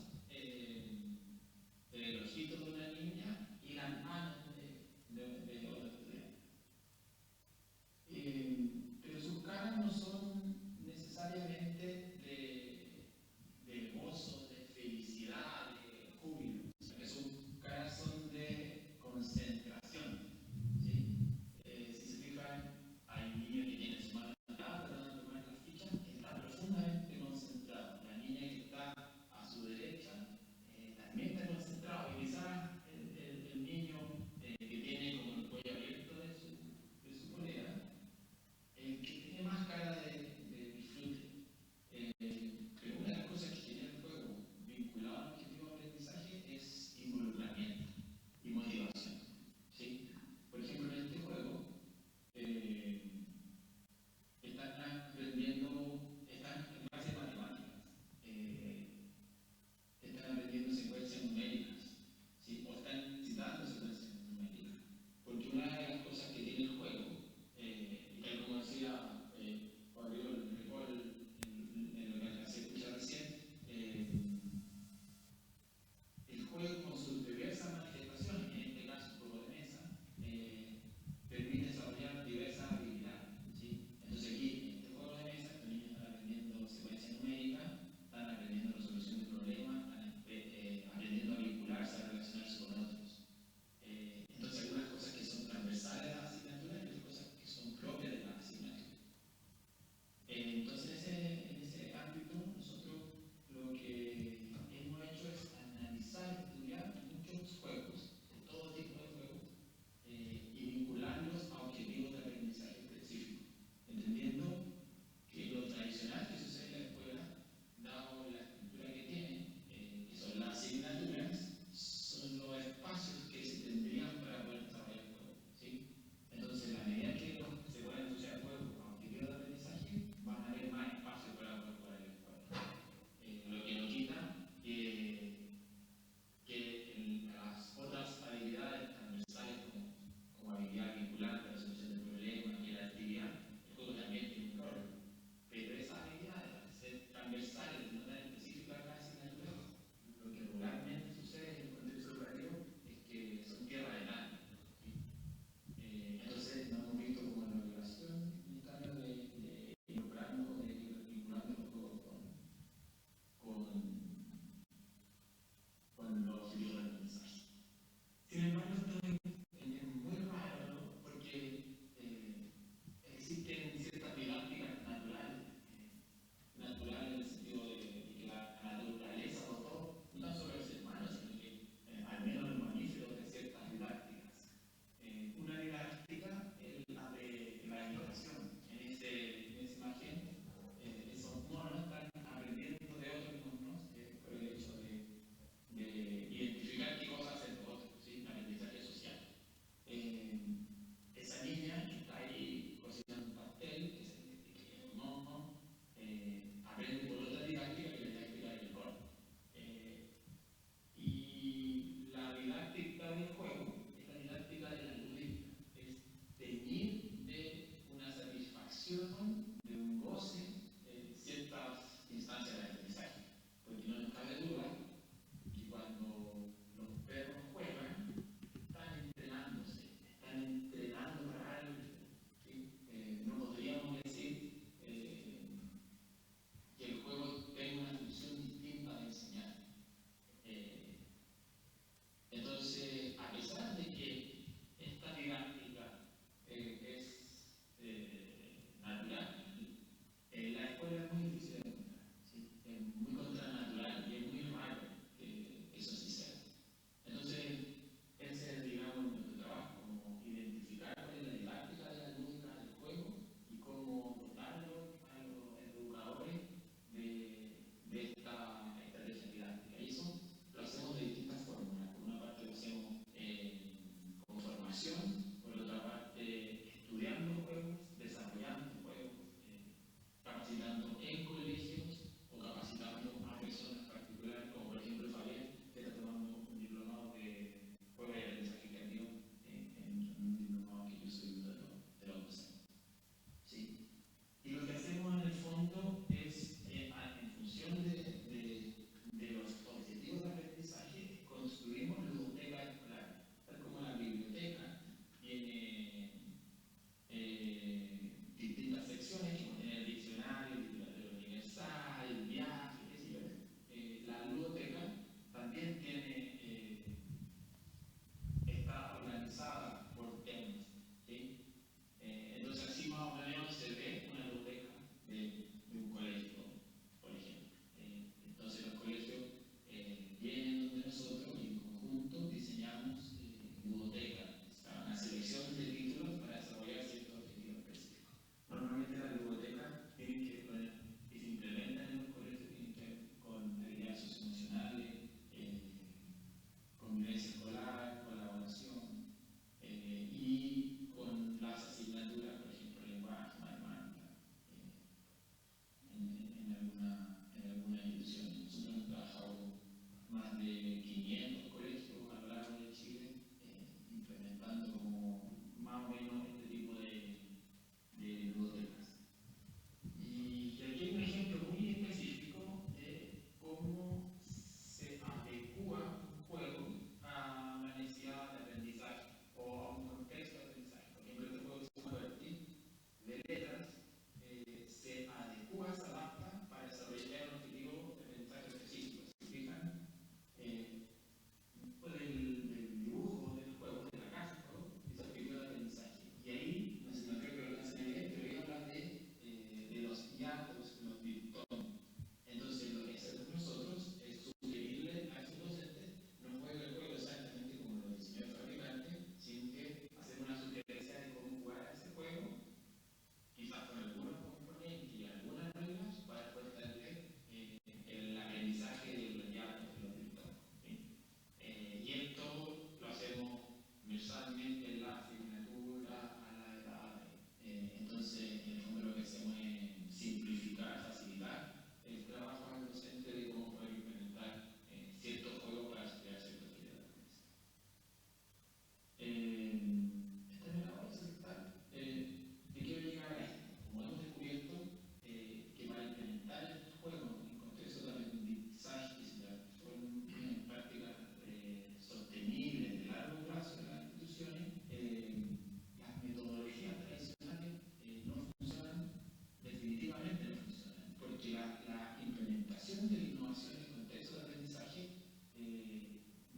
integración de la innovación en el contexto de aprendizaje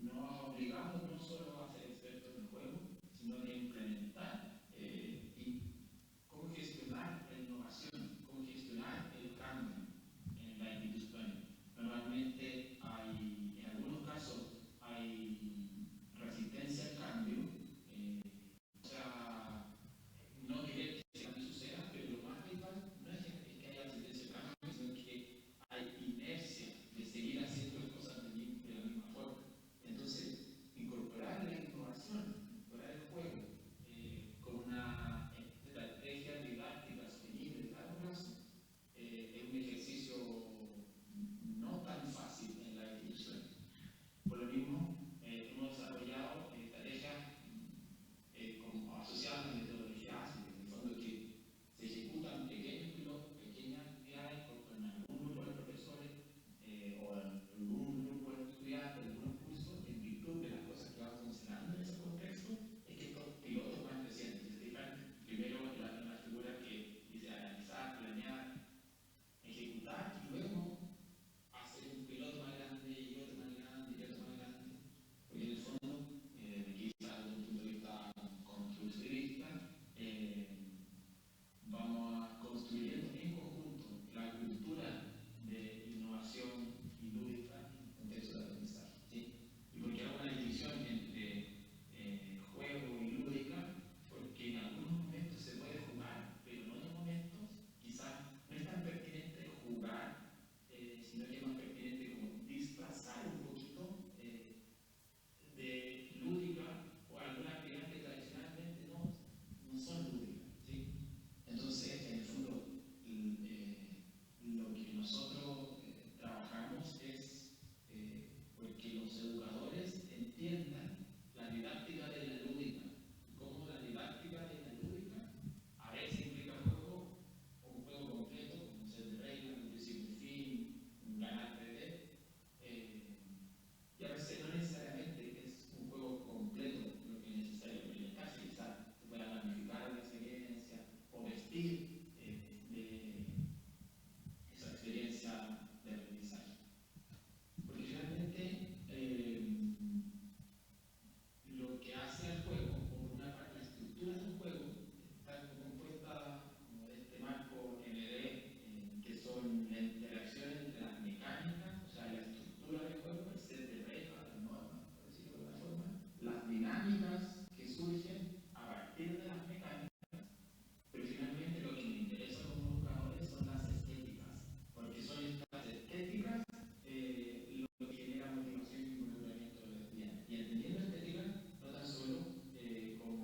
nos ha obligado no solo a ser expertos en el juego, sino a implementar y cómo gestionar la innovación, cómo gestionar el cambio en la institución. Normalmente hay, en algunos casos, hay resistencia al cambio, o sea, no querer que ese cambio suceda, pero lo más habitual no es que haya resistencia al cambio, sino que hay inercia de seguir haciendo las cosas de la misma forma. Entonces, incorporar la innovación, incorporar el juego con una estrategia didáctica sostenible de largo plazo, es un ejercicio no tan fácil en la institución. Por lo mismo, hemos desarrollado estrategias como asociadas a la metodología ágil, en el fondo que se ejecutan pequeñas actividades con algún grupo de profesores o algún grupo de estudiantes, algunos cursos, en virtud de las cosas que van funcionando en ese contexto, es que estos pilotos van creciendo. Primero en la figura que dice analizar, planear, ejecutar y luego hacer un piloto más grande y otro más grande y otro más grande. Porque en el fondo, quizás desde un punto de vista constructivista, vamos a construyendo en conjunto la cultura de innovación y lúdica en el contexto de aprendizaje. ¿Sí? ¿Y por qué hago una distinción entre juego y lúdica? Porque en algunos momentos se puede jugar, pero en otros momentos quizás no es tan pertinente jugar, sino que es más pertinente como disfrazar un poquito de lúdica o alguna actividad que tradicionalmente no son lúdicas. ¿Sí? Entonces, en el fondo, lo que nosotros trabajamos es porque los educadores entiendan la didáctica de la lúdica y cómo la didáctica de la lúdica a veces implica juego o un juego completo, como un set de reglas, un principio y fin, un ganar, perder, y a veces no necesariamente es un juego completo lo que es necesario implementarse, quizás se pueda planificar la experiencia o vestir de esa experiencia de aprendizaje. Porque finalmente lo que hace al juego, o por una parte la estructura del juego, está compuesta como de este marco MD, que son la interacción entre las mecánicas, o sea, la estructura del juego, el set de reglas, las normas, por decirlo de alguna forma, las dinámicas que surgen a partir de las mecánicas. Pero finalmente lo que me interesa como educadores son las estéticas, porque son estas estéticas lo que genera motivación y involucramiento de los estudiantes. Y entendiendo estética no tan solo como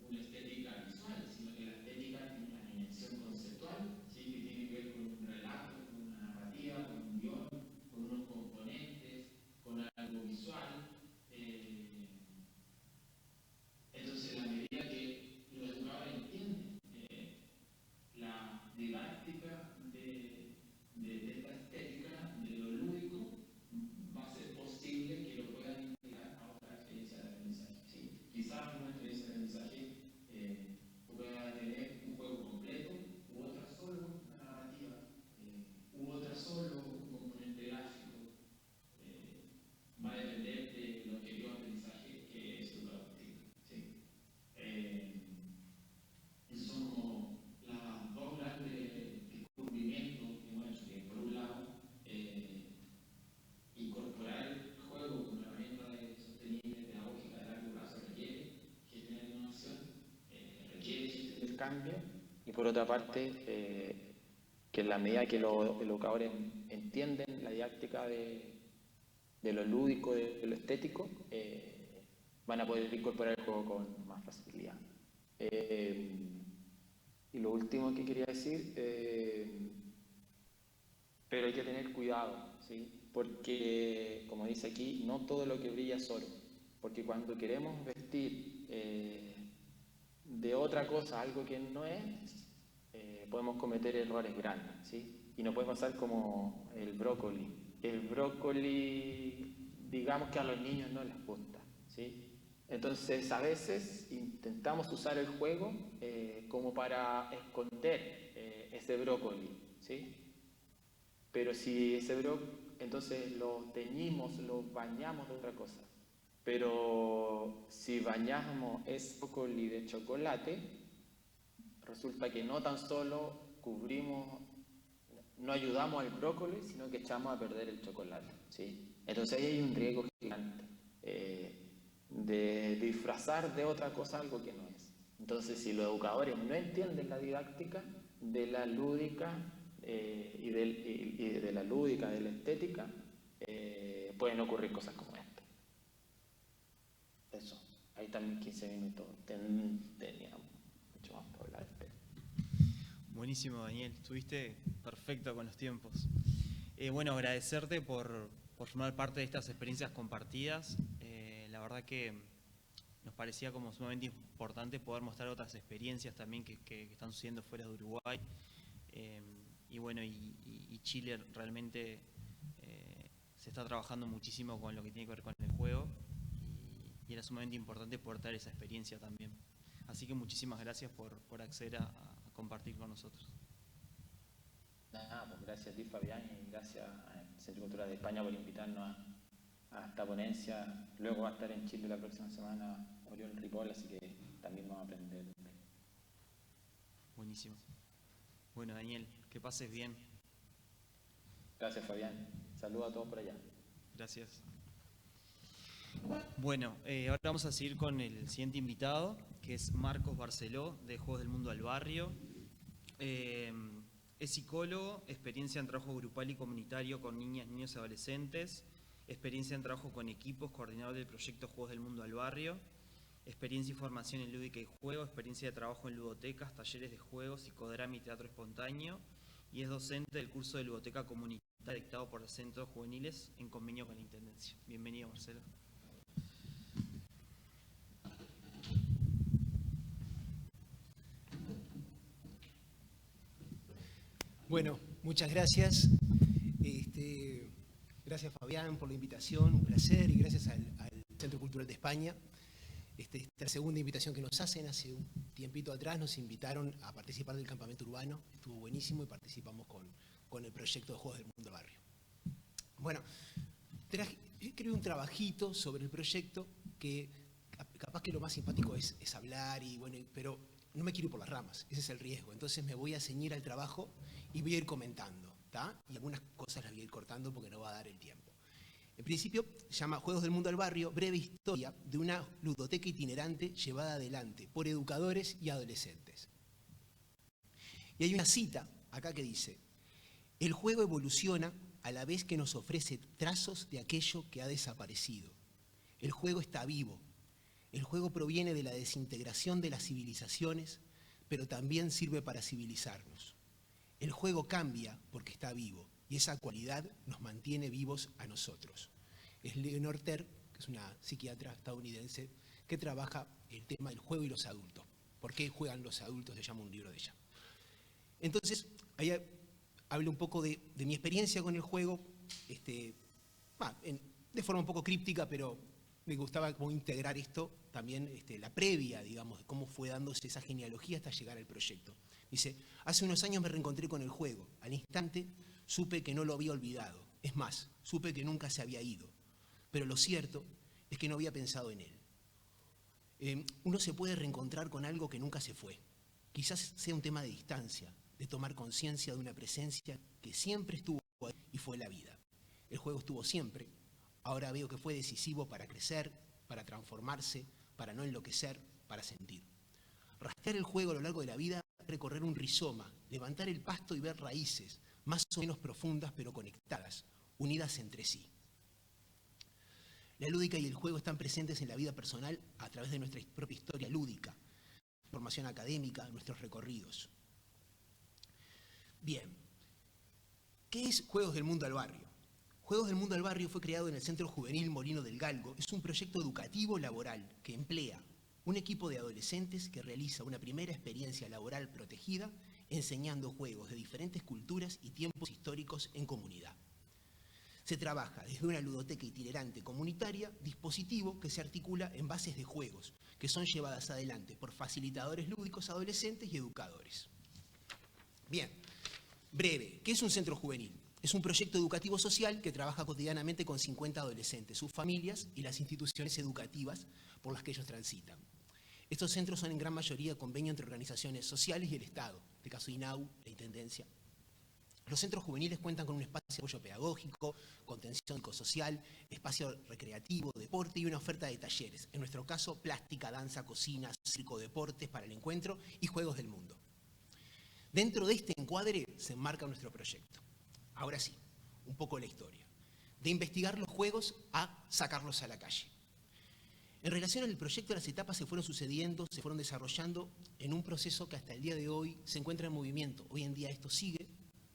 una estética visual, sino que la estética tiene una dimensión conceptual, ¿sí? Que tiene que ver con un relato, con una narrativa, con un guión, con unos componentes, con algo visual. Entonces, en la medida que los educadores entienden la didáctica de esta estética, de lo lúdico, va a ser posible que lo puedan integrar a otra experiencia de aprendizaje. ¿Sí? Quizás una experiencia de aprendizaje pueda tener un juego completo, u otra solo una narrativa, u otra solo un componente gráfico. Va a depender del objetivo de aprendizaje que es educador tenga. ¿Sí? Esos son como las dos grandes descubrimientos que hemos hecho, que por un lado incorporar el juego como herramienta sostenible, pedagógica de largo plazo requiere gestionar innovación, requiere gestionar el cambio, y por otra parte que en la medida que los educadores entienden la didáctica de lo lúdico, de lo estético, van a poder incorporar el juego con más facilidad. Y lo último que quería decir, pero hay que tener cuidado, ¿sí? Porque, como dice aquí, no todo lo que brilla es oro, porque cuando queremos vestir de otra cosa algo que no es, podemos cometer errores grandes, ¿sí? Y no puede pasar como el brócoli. El brócoli, digamos que a los niños no les gusta, ¿sí? Entonces, a veces intentamos usar el juego como para esconder ese brócoli, ¿sí? Pero si ese broc, entonces lo teñimos, lo bañamos de otra cosa. Pero si bañamos ese brócoli de chocolate, resulta que no tan solo cubrimos, no ayudamos al brócoli, sino que echamos a perder el chocolate, ¿sí? Entonces ahí hay un riesgo gigante de disfrazar de otra cosa algo que no es. Entonces, si los educadores no entienden la didáctica de la lúdica y de la lúdica, de la estética, pueden ocurrir cosas como esta. Eso, ahí también 15 minutos, teníamos mucho más para hablar. Buenísimo, Daniel, estuviste perfecto con los tiempos. Bueno, agradecerte por formar parte de estas experiencias compartidas. La verdad que nos parecía como sumamente importante poder mostrar otras experiencias también que están sucediendo fuera de Uruguay. Y bueno, y Chile realmente se está trabajando muchísimo con lo que tiene que ver con el juego y era sumamente importante poder traer esa experiencia también. Así que muchísimas gracias por acceder a compartir con nosotros. Nada, pues gracias a ti, Fabián, y gracias al Centro de Cultura de España por invitarnos a esta ponencia. Luego va a estar en Chile la próxima semana Oriol Ripoll, así que también vamos a aprender. Buenísimo. Bueno, Daniel, que pases bien. Gracias, Fabián. Saludos a todos por allá. Gracias. Bueno, ahora vamos a seguir con el siguiente invitado, que es Marcos Barceló, de Juegos del Mundo al Barrio. Es psicólogo, experiencia en trabajo grupal y comunitario con niñas, niños y adolescentes, experiencia en trabajo con equipos, coordinador del proyecto Juegos del Mundo al Barrio, experiencia y formación en lúdica y juego, experiencia de trabajo en ludotecas, talleres de juegos, psicodrama y teatro espontáneo, y es docente del curso de ludoteca comunitaria dictado por los centros juveniles en convenio con la Intendencia. Bienvenido, Marcelo. Bueno, muchas gracias. Gracias, Fabián, por la invitación, un placer, y gracias al Centro Cultural de España. Esta es la segunda invitación que nos hacen. Hace un tiempito atrás nos invitaron a participar del campamento urbano, estuvo buenísimo y participamos con el proyecto de Juegos del Mundo al Barrio. Bueno, escribí un trabajito sobre el proyecto que capaz que lo más simpático es hablar, pero no me quiero ir por las ramas, ese es el riesgo. Entonces me voy a ceñir al trabajo y voy a ir comentando, ¿tá? Y algunas cosas las voy a ir cortando porque no va a dar el tiempo. En principio, se llama Juegos del Mundo al Barrio, breve historia de una ludoteca itinerante llevada adelante por educadores y adolescentes. Y hay una cita acá que dice: el juego evoluciona a la vez que nos ofrece trazos de aquello que ha desaparecido. El juego está vivo. El juego proviene de la desintegración de las civilizaciones, pero también sirve para civilizarnos. El juego cambia porque está vivo, y esa cualidad nos mantiene vivos a nosotros. Es Leonor Ter, que es una psiquiatra estadounidense, que trabaja el tema del juego y los adultos. ¿Por qué juegan los adultos? Se llama un libro de ella. Entonces, ahí hablo un poco de mi experiencia con el juego, de forma un poco críptica, pero me gustaba como integrar esto, también la previa, digamos, de cómo fue dándose esa genealogía hasta llegar al proyecto. Dice: hace unos años me reencontré con el juego. Al instante supe que no lo había olvidado. Es más, supe que nunca se había ido. Pero lo cierto es que no había pensado en él. Uno se puede reencontrar con algo que nunca se fue. Quizás sea un tema de distancia, de tomar conciencia de una presencia que siempre estuvo ahí y fue la vida. El juego estuvo siempre. Ahora veo que fue decisivo para crecer, para transformarse, para no enloquecer, para sentir. Rastrear el juego a lo largo de la vida, recorrer un rizoma, levantar el pasto y ver raíces, más o menos profundas pero conectadas, unidas entre sí. La lúdica y el juego están presentes en la vida personal a través de nuestra propia historia lúdica, formación académica, nuestros recorridos. Bien, ¿qué es Juegos del Mundo al Barrio? Juegos del Mundo al Barrio fue creado en el Centro Juvenil Molino del Galgo. Es un proyecto educativo laboral que emplea un equipo de adolescentes que realiza una primera experiencia laboral protegida enseñando juegos de diferentes culturas y tiempos históricos en comunidad. Se trabaja desde una ludoteca itinerante comunitaria, dispositivo que se articula en bases de juegos que son llevadas adelante por facilitadores lúdicos adolescentes y educadores. Bien, breve, ¿qué es un centro juvenil? Es un proyecto educativo social que trabaja cotidianamente con 50 adolescentes, sus familias y las instituciones educativas por las que ellos transitan. Estos centros son en gran mayoría convenio entre organizaciones sociales y el Estado, en este caso INAU, la Intendencia. Los centros juveniles cuentan con un espacio de apoyo pedagógico, contención psicosocial, espacio recreativo, deporte y una oferta de talleres. En nuestro caso, plástica, danza, cocina, circo, deportes para el encuentro y juegos del mundo. Dentro de este encuadre se enmarca nuestro proyecto. Ahora sí, un poco la historia. De investigar los juegos a sacarlos a la calle. En relación al proyecto, las etapas se fueron sucediendo, se fueron desarrollando en un proceso que hasta el día de hoy se encuentra en movimiento. Hoy en día esto sigue,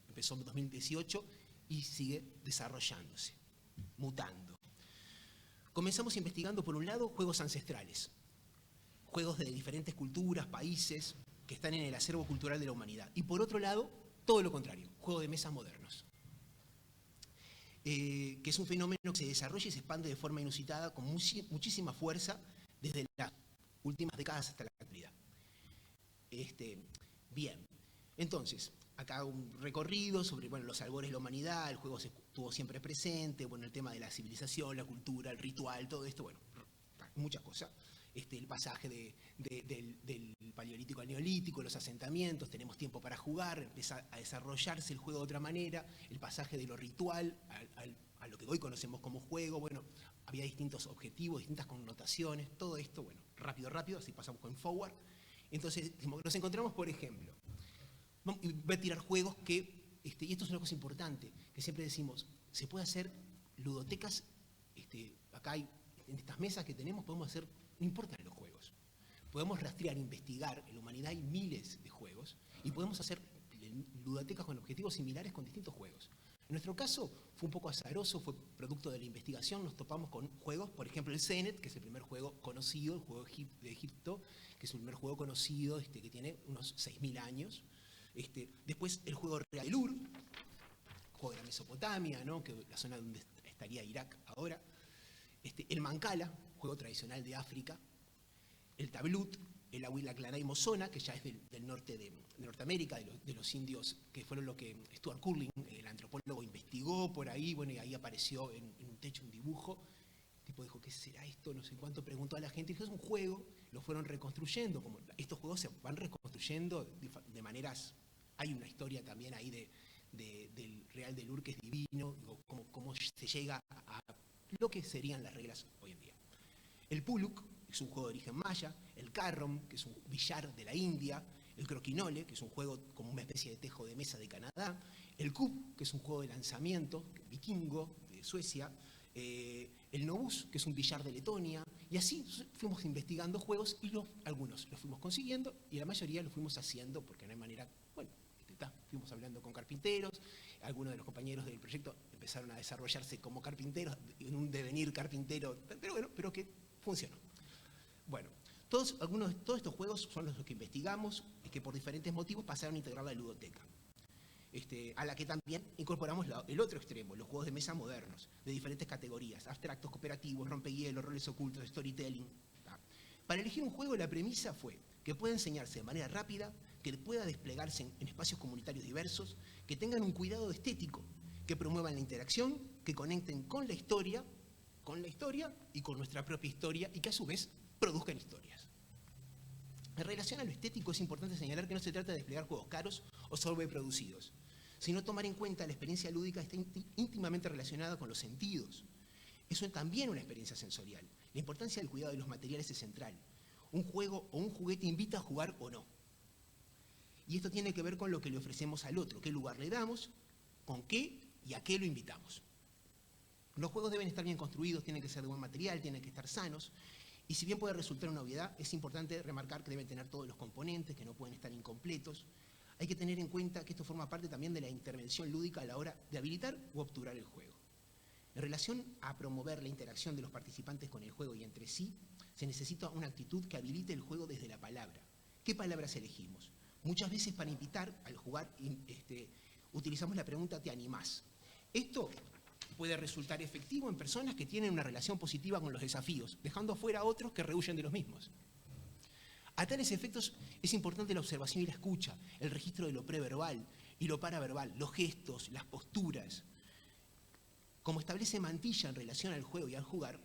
empezó en 2018 y sigue desarrollándose, mutando. Comenzamos investigando, por un lado, juegos ancestrales, juegos de diferentes culturas, países, que están en el acervo cultural de la humanidad. Y por otro lado, todo lo contrario, juegos de mesa modernos. Que es un fenómeno que se desarrolla y se expande de forma inusitada con muchísima fuerza desde las últimas décadas hasta la actualidad. Bien, entonces, acá un recorrido sobre los albores de la humanidad, el juego estuvo siempre presente, el tema de la civilización, la cultura, el ritual, todo esto, muchas cosas. El pasaje del paleolítico al neolítico, los asentamientos, tenemos tiempo para jugar, empieza a desarrollarse el juego de otra manera, el pasaje de lo ritual a lo que hoy conocemos como juego, había distintos objetivos, distintas connotaciones, todo esto, rápido, así pasamos con forward. Entonces, nos encontramos, por ejemplo, voy a tirar juegos que, y esto es una cosa importante, que siempre decimos, se puede hacer ludotecas, acá hay, en estas mesas que tenemos podemos hacer, no importan los juegos, podemos rastrear, investigar, en la humanidad hay miles de juegos, y podemos hacer ludotecas con objetivos similares con distintos juegos. En nuestro caso fue un poco azaroso, fue producto de la investigación, nos topamos con juegos, por ejemplo el Senet, que es el primer juego conocido, el juego de Egipto, que es el primer juego conocido, que tiene unos 6.000 años. Después el juego Real del Ur, juego de la Mesopotamia, ¿no? Que la zona donde estaría Irak ahora. El Mancala, juego tradicional de África. El Tablut, el Ahuila Clanay Mozona, que ya es del norte de Norteamérica, de los indios, que fueron lo que Stuart Curling, el antropólogo, investigó por ahí, y ahí apareció en un techo un dibujo. El tipo dijo, ¿qué será esto? No sé cuánto, preguntó a la gente, y dijo, es un juego, lo fueron reconstruyendo, como estos juegos se van reconstruyendo de maneras, hay una historia también ahí del Real del Ur que es divino, cómo se llega a lo que serían las reglas hoy en día. El Puluk, que es un juego de origen maya, el Carrom, que es un billar de la India, el Croquinole, que es un juego como una especie de tejo de mesa de Canadá, el Cup, que es un juego de lanzamiento vikingo de Suecia, el Novus, que es un billar de Letonia, y así fuimos investigando juegos y algunos los fuimos consiguiendo y la mayoría los fuimos haciendo porque no hay manera, fuimos hablando con carpinteros, algunos de los compañeros del proyecto empezaron a desarrollarse como carpinteros, en un devenir carpintero, pero que funcionó. Todos estos juegos son los que investigamos y que por diferentes motivos pasaron a integrar la ludoteca. A la que también incorporamos el otro extremo, los juegos de mesa modernos, de diferentes categorías, abstractos, cooperativos, rompehielos, roles ocultos, storytelling. Para elegir un juego la premisa fue que pueda enseñarse de manera rápida, que pueda desplegarse en espacios comunitarios diversos, que tengan un cuidado estético, que promuevan la interacción, que conecten con la historia y con nuestra propia historia y que a su vez produzcan historias. En relación a lo estético es importante señalar que no se trata de desplegar juegos caros o sobreproducidos, sino tomar en cuenta la experiencia lúdica está íntimamente relacionada con los sentidos. Eso es también una experiencia sensorial. La importancia del cuidado de los materiales es central. Un juego o un juguete invita a jugar o no. Y esto tiene que ver con lo que le ofrecemos al otro, qué lugar le damos, con qué y a qué lo invitamos. Los juegos deben estar bien construidos, tienen que ser de buen material, tienen que estar sanos. Y si bien puede resultar una obviedad, es importante remarcar que deben tener todos los componentes, que no pueden estar incompletos. Hay que tener en cuenta que esto forma parte también de la intervención lúdica a la hora de habilitar u obturar el juego. En relación a promover la interacción de los participantes con el juego y entre sí, se necesita una actitud que habilite el juego desde la palabra. ¿Qué palabras elegimos? Muchas veces para invitar al jugar utilizamos la pregunta ¿te animás? Esto puede resultar efectivo en personas que tienen una relación positiva con los desafíos, dejando afuera a otros que rehuyen de los mismos. A tales efectos es importante la observación y la escucha, el registro de lo preverbal, y lo paraverbal, los gestos, las posturas. Como establece Mantilla en relación al juego y al jugar,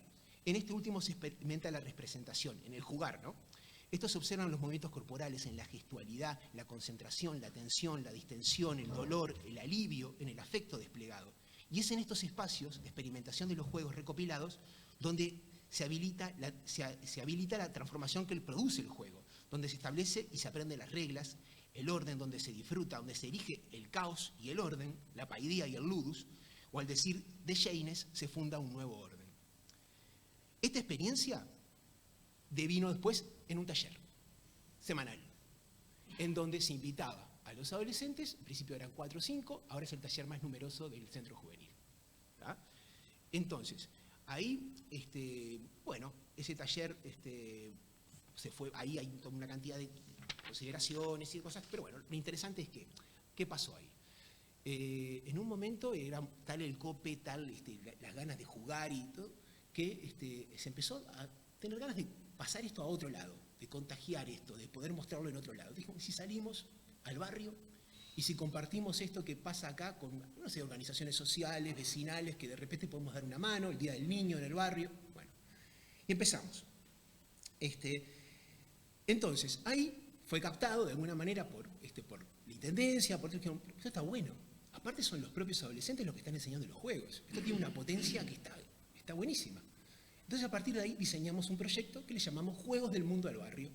en este último se experimenta la representación, en el jugar, ¿no? Estos se observan los movimientos corporales en la gestualidad, la concentración, la tensión, la distensión, el dolor, el alivio, en el afecto desplegado. Y es en estos espacios de experimentación de los juegos recopilados donde se habilita la transformación que produce el juego, donde se establece y se aprenden las reglas, el orden donde se disfruta, donde se erige el caos y el orden, la paideia y el ludus, o al decir de Jeynes se funda un nuevo orden. Esta experiencia devino después en un taller semanal, en donde se invitaba a los adolescentes, en principio eran 4 o 5, ahora es el taller más numeroso del centro juvenil. ¿Tá? Entonces, ahí, bueno, ese taller se fue, ahí hay toda una cantidad de consideraciones y cosas, pero bueno, lo interesante es que, ¿qué pasó ahí? En un momento era tal el cope, tal las ganas de jugar y todo, que se empezó a tener ganas de pasar esto a otro lado, de contagiar esto, de poder mostrarlo en otro lado. Dijimos, si salimos al barrio y si compartimos esto que pasa acá con, no sé, organizaciones sociales, vecinales, que de repente podemos dar una mano, el Día del Niño en el barrio, bueno, y empezamos. Entonces, ahí fue captado de alguna manera por la intendencia, por esto está bueno. Aparte son los propios adolescentes los que están enseñando los juegos. Esto tiene una potencia que está buenísima. Entonces, a partir de ahí diseñamos un proyecto que le llamamos Juegos del Mundo al Barrio.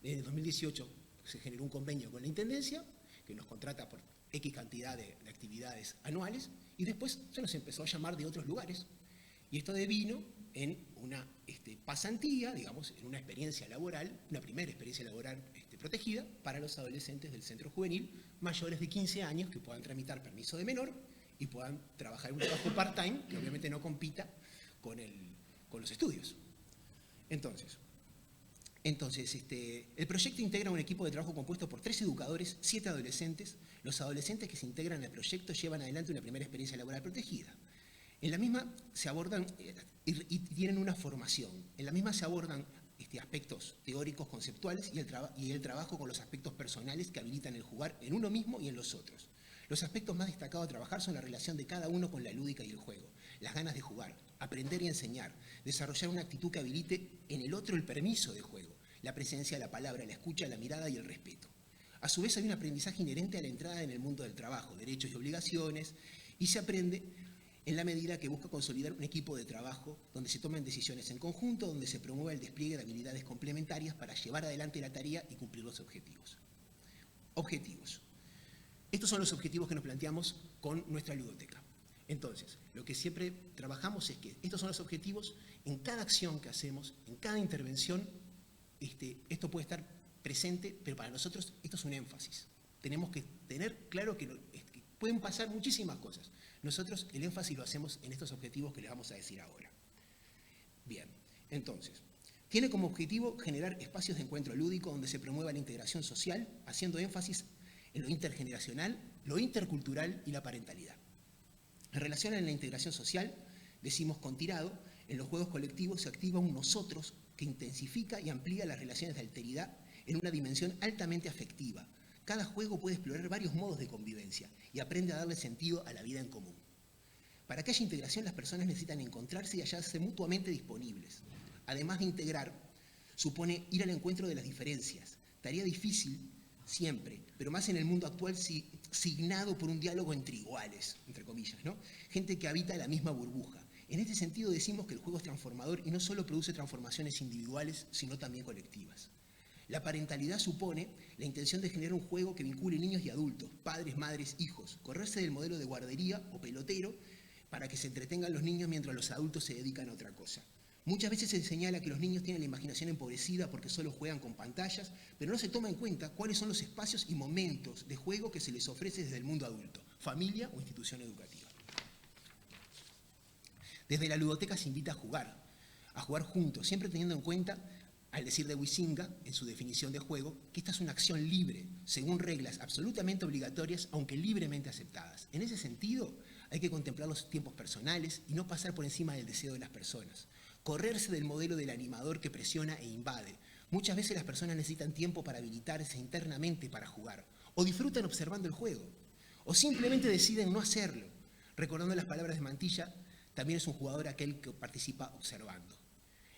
En 2018 se generó un convenio con la intendencia que nos contrata por X cantidad de actividades anuales y después se nos empezó a llamar de otros lugares. Y esto devino en una pasantía, digamos, en una experiencia laboral, una primera experiencia laboral protegida para los adolescentes del centro juvenil mayores de 15 años que puedan tramitar permiso de menor y puedan trabajar en un trabajo part-time que obviamente no compita con los estudios. Entonces, el proyecto integra un equipo de trabajo compuesto por 3 educadores, 7 adolescentes. Los adolescentes que se integran al proyecto llevan adelante una primera experiencia laboral protegida. En la misma se abordan, y tienen una formación, en la misma se abordan aspectos teóricos, conceptuales y el trabajo con los aspectos personales que habilitan el jugar en uno mismo y en los otros. Los aspectos más destacados a trabajar son la relación de cada uno con la lúdica y el juego, las ganas de jugar, aprender y enseñar, desarrollar una actitud que habilite en el otro el permiso de juego, la presencia, la palabra, la escucha, la mirada y el respeto. A su vez hay un aprendizaje inherente a la entrada en el mundo del trabajo, derechos y obligaciones, y se aprende en la medida que busca consolidar un equipo de trabajo donde se tomen decisiones en conjunto, donde se promueva el despliegue de habilidades complementarias para llevar adelante la tarea y cumplir los objetivos. Objetivos. Estos son los objetivos que nos planteamos con nuestra ludoteca. Entonces, lo que siempre trabajamos es que estos son los objetivos en cada acción que hacemos, en cada intervención, esto puede estar presente, pero para nosotros esto es un énfasis. Tenemos que tener claro que pueden pasar muchísimas cosas. Nosotros el énfasis lo hacemos en estos objetivos que les vamos a decir ahora. Bien, entonces, tiene como objetivo generar espacios de encuentro lúdico donde se promueva la integración social, haciendo énfasis en lo intergeneracional, lo intercultural y la parentalidad. En relación a la integración social, decimos con Tirado, en los juegos colectivos se activa un nosotros que intensifica y amplía las relaciones de alteridad en una dimensión altamente afectiva. Cada juego puede explorar varios modos de convivencia y aprende a darle sentido a la vida en común. Para que haya integración, las personas necesitan encontrarse y hallarse mutuamente disponibles. Además de integrar, supone ir al encuentro de las diferencias, tarea difícil siempre, pero más en el mundo actual signado por un diálogo entre iguales, entre comillas, ¿no? Gente que habita la misma burbuja. En este sentido decimos que el juego es transformador y no solo produce transformaciones individuales, sino también colectivas. La parentalidad supone la intención de generar un juego que vincule niños y adultos, padres, madres, hijos, correrse del modelo de guardería o pelotero para que se entretengan los niños mientras los adultos se dedican a otra cosa. Muchas veces se señala que los niños tienen la imaginación empobrecida porque solo juegan con pantallas, pero no se toma en cuenta cuáles son los espacios y momentos de juego que se les ofrece desde el mundo adulto, familia o institución educativa. Desde la ludoteca se invita a jugar juntos, siempre teniendo en cuenta, al decir de Huizinga, en su definición de juego, que esta es una acción libre, según reglas absolutamente obligatorias, aunque libremente aceptadas. En ese sentido, hay que contemplar los tiempos personales y no pasar por encima del deseo de las personas. Correrse del modelo del animador que presiona e invade. Muchas veces las personas necesitan tiempo para habilitarse internamente para jugar, o disfrutan observando el juego. o simplemente deciden no hacerlo. Recordando las palabras de Mantilla, también es un jugador aquel que participa observando.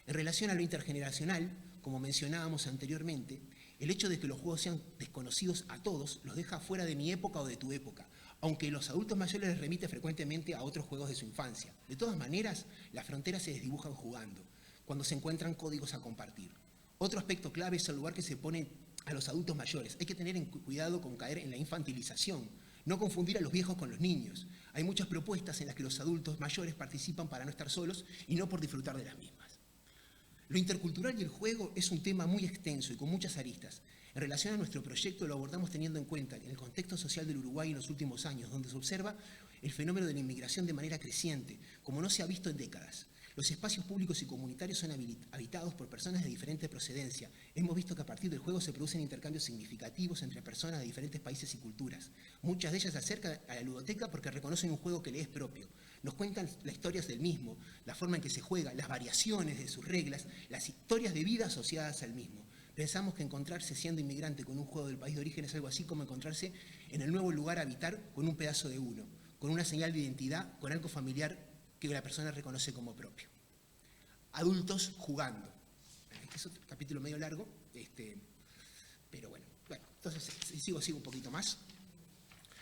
En relación a lo intergeneracional, como mencionábamos anteriormente, el hecho de que los juegos sean desconocidos a todos los deja fuera de mi época o de tu época, aunque los adultos mayores les remite frecuentemente a otros juegos de su infancia. De todas maneras, las fronteras se desdibujan jugando, cuando se encuentran códigos a compartir. Otro aspecto clave es el lugar que se pone a los adultos mayores. Hay que tener cuidado con caer en la infantilización, no confundir a los viejos con los niños. Hay muchas propuestas en las que los adultos mayores participan para no estar solos y no por disfrutar de las mismas. Lo intercultural y el juego es un tema muy extenso y con muchas aristas. En relación a nuestro proyecto lo abordamos teniendo en cuenta el contexto social del Uruguay en los últimos años, donde se observa el fenómeno de la inmigración de manera creciente, como no se ha visto en décadas. Los espacios públicos y comunitarios son habitados por personas de diferente procedencia. Hemos visto que a partir del juego se producen intercambios significativos entre personas de diferentes países y culturas. Muchas de ellas se acercan a la ludoteca porque reconocen un juego que les es propio. Nos cuentan las historias del mismo, la forma en que se juega, las variaciones de sus reglas, las historias de vida asociadas al mismo. Pensamos que encontrarse siendo inmigrante con un juego del país de origen es algo así como encontrarse en el nuevo lugar a habitar con un pedazo de uno, con una señal de identidad, con algo familiar que la persona reconoce como propio. Adultos jugando. Este es otro capítulo medio largo, pero bueno, entonces sigo un poquito más.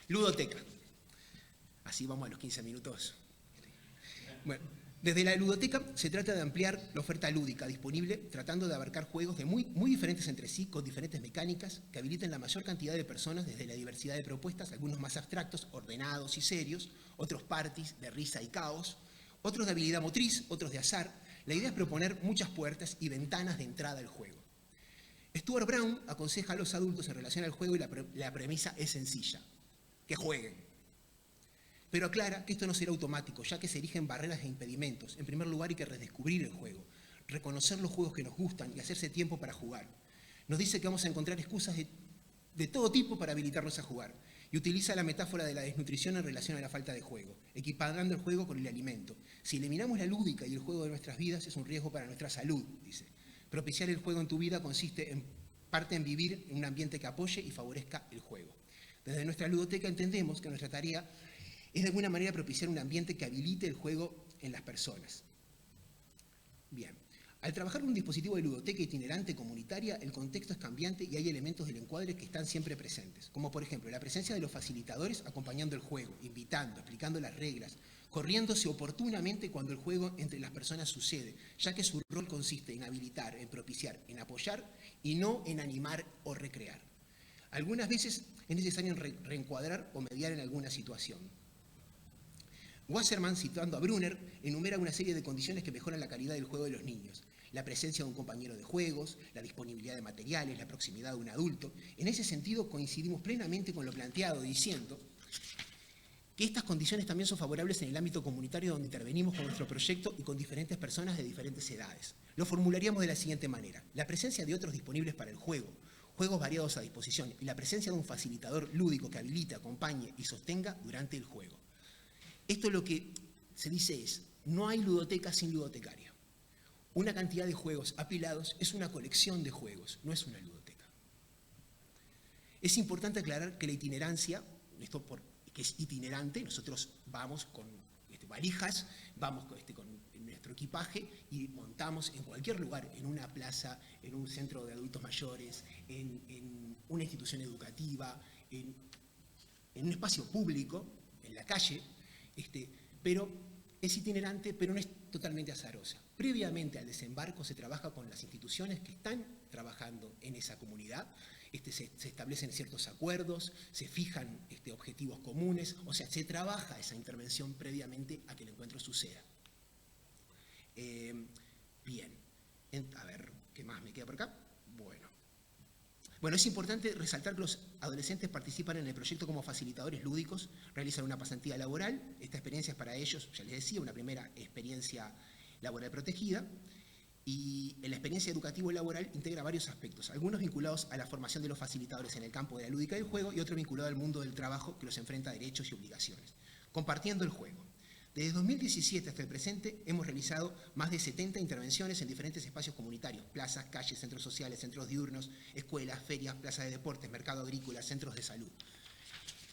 Ludoteca. Así vamos a los 15 minutos. Bueno, desde la ludoteca se trata de ampliar la oferta lúdica disponible, tratando de abarcar juegos de muy diferentes entre sí, con diferentes mecánicas, que habiliten la mayor cantidad de personas desde la diversidad de propuestas, algunos más abstractos, ordenados y serios, otros parties de risa y caos, otros de habilidad motriz, otros de azar. La idea es proponer muchas puertas y ventanas de entrada al juego. Stuart Brown aconseja a los adultos en relación al juego y la premisa es sencilla, que jueguen. Pero aclara que esto no será automático, ya que se erigen barreras e impedimentos. En primer lugar, hay que redescubrir el juego, reconocer los juegos que nos gustan y hacerse tiempo para jugar. Nos dice que vamos a encontrar excusas de todo tipo para habilitarnos a jugar, y utiliza la metáfora de la desnutrición en relación a la falta de juego, equiparando el juego con el alimento. Si eliminamos la lúdica y el juego de nuestras vidas, es un riesgo para nuestra salud, dice. Propiciar el juego en tu vida consiste en parte en vivir en un ambiente que apoye y favorezca el juego. Desde nuestra ludoteca entendemos que nuestra tarea es de alguna manera propiciar un ambiente que habilite el juego en las personas. Bien. Al trabajar con un dispositivo de ludoteca itinerante comunitaria, el contexto es cambiante y hay elementos del encuadre que están siempre presentes, como por ejemplo la presencia de los facilitadores acompañando el juego, invitando, explicando las reglas, corriéndose oportunamente cuando el juego entre las personas sucede, ya que su rol consiste en habilitar, en propiciar, en apoyar y no en animar o recrear. Algunas veces es necesario reencuadrar o mediar en alguna situación. Wasserman, citando a Brunner, enumera una serie de condiciones que mejoran la calidad del juego de los niños. La presencia de un compañero de juegos, la disponibilidad de materiales, la proximidad de un adulto. En ese sentido, coincidimos plenamente con lo planteado, diciendo que estas condiciones también son favorables en el ámbito comunitario donde intervenimos con nuestro proyecto y con diferentes personas de diferentes edades. Lo formularíamos de la siguiente manera. La presencia de otros disponibles para el juego, juegos variados a disposición y la presencia de un facilitador lúdico que habilite, acompañe y sostenga durante el juego. Esto lo que se dice es, no hay ludoteca sin ludotecario. Una cantidad de juegos apilados es una colección de juegos, no es una ludoteca. Es importante aclarar que la itinerancia, que es itinerante, nosotros vamos con valijas, vamos con nuestro equipaje y montamos en cualquier lugar, en una plaza, en un centro de adultos mayores, en una institución educativa, en un espacio público, en la calle, pero es itinerante, pero no es totalmente azarosa. Previamente al desembarco se trabaja con las instituciones que están trabajando en esa comunidad, se establecen ciertos acuerdos, se fijan objetivos comunes, o sea, se trabaja esa intervención previamente a que el encuentro suceda. Bien, a ver, ¿qué más me queda por acá? Bueno, es importante resaltar que los adolescentes participan en el proyecto como facilitadores lúdicos, realizan una pasantía laboral. Esta experiencia es para ellos, ya les decía, una primera experiencia laboral protegida. Y en la experiencia educativo-laboral integra varios aspectos, algunos vinculados a la formación de los facilitadores en el campo de la lúdica del juego y otro vinculado al mundo del trabajo que los enfrenta a derechos y obligaciones. Compartiendo el juego. Desde 2017 hasta el presente hemos realizado más de 70 intervenciones en diferentes espacios comunitarios, plazas, calles, centros sociales, centros diurnos, escuelas, ferias, plazas de deportes, mercado agrícola, centros de salud.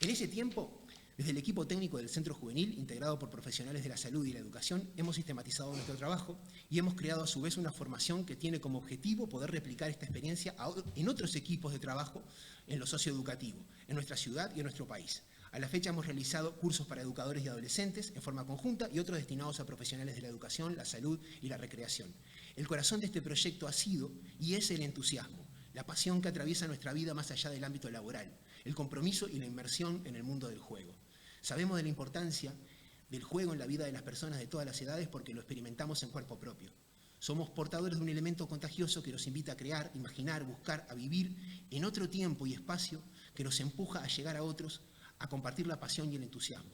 En ese tiempo Desde el equipo técnico del Centro Juvenil, integrado por profesionales de la salud y la educación, hemos sistematizado nuestro trabajo y hemos creado a su vez una formación que tiene como objetivo poder replicar esta experiencia en otros equipos de trabajo en lo socioeducativo, en nuestra ciudad y en nuestro país. A la fecha hemos realizado cursos para educadores y adolescentes en forma conjunta y otros destinados a profesionales de la educación, la salud y la recreación. El corazón de este proyecto ha sido y es el entusiasmo, la pasión que atraviesa nuestra vida más allá del ámbito laboral, el compromiso y la inmersión en el mundo del juego. Sabemos de la importancia del juego en la vida de las personas de todas las edades porque lo experimentamos en cuerpo propio. Somos portadores de un elemento contagioso que nos invita a crear, imaginar, buscar, a vivir en otro tiempo y espacio que nos empuja a llegar a otros, a compartir la pasión y el entusiasmo.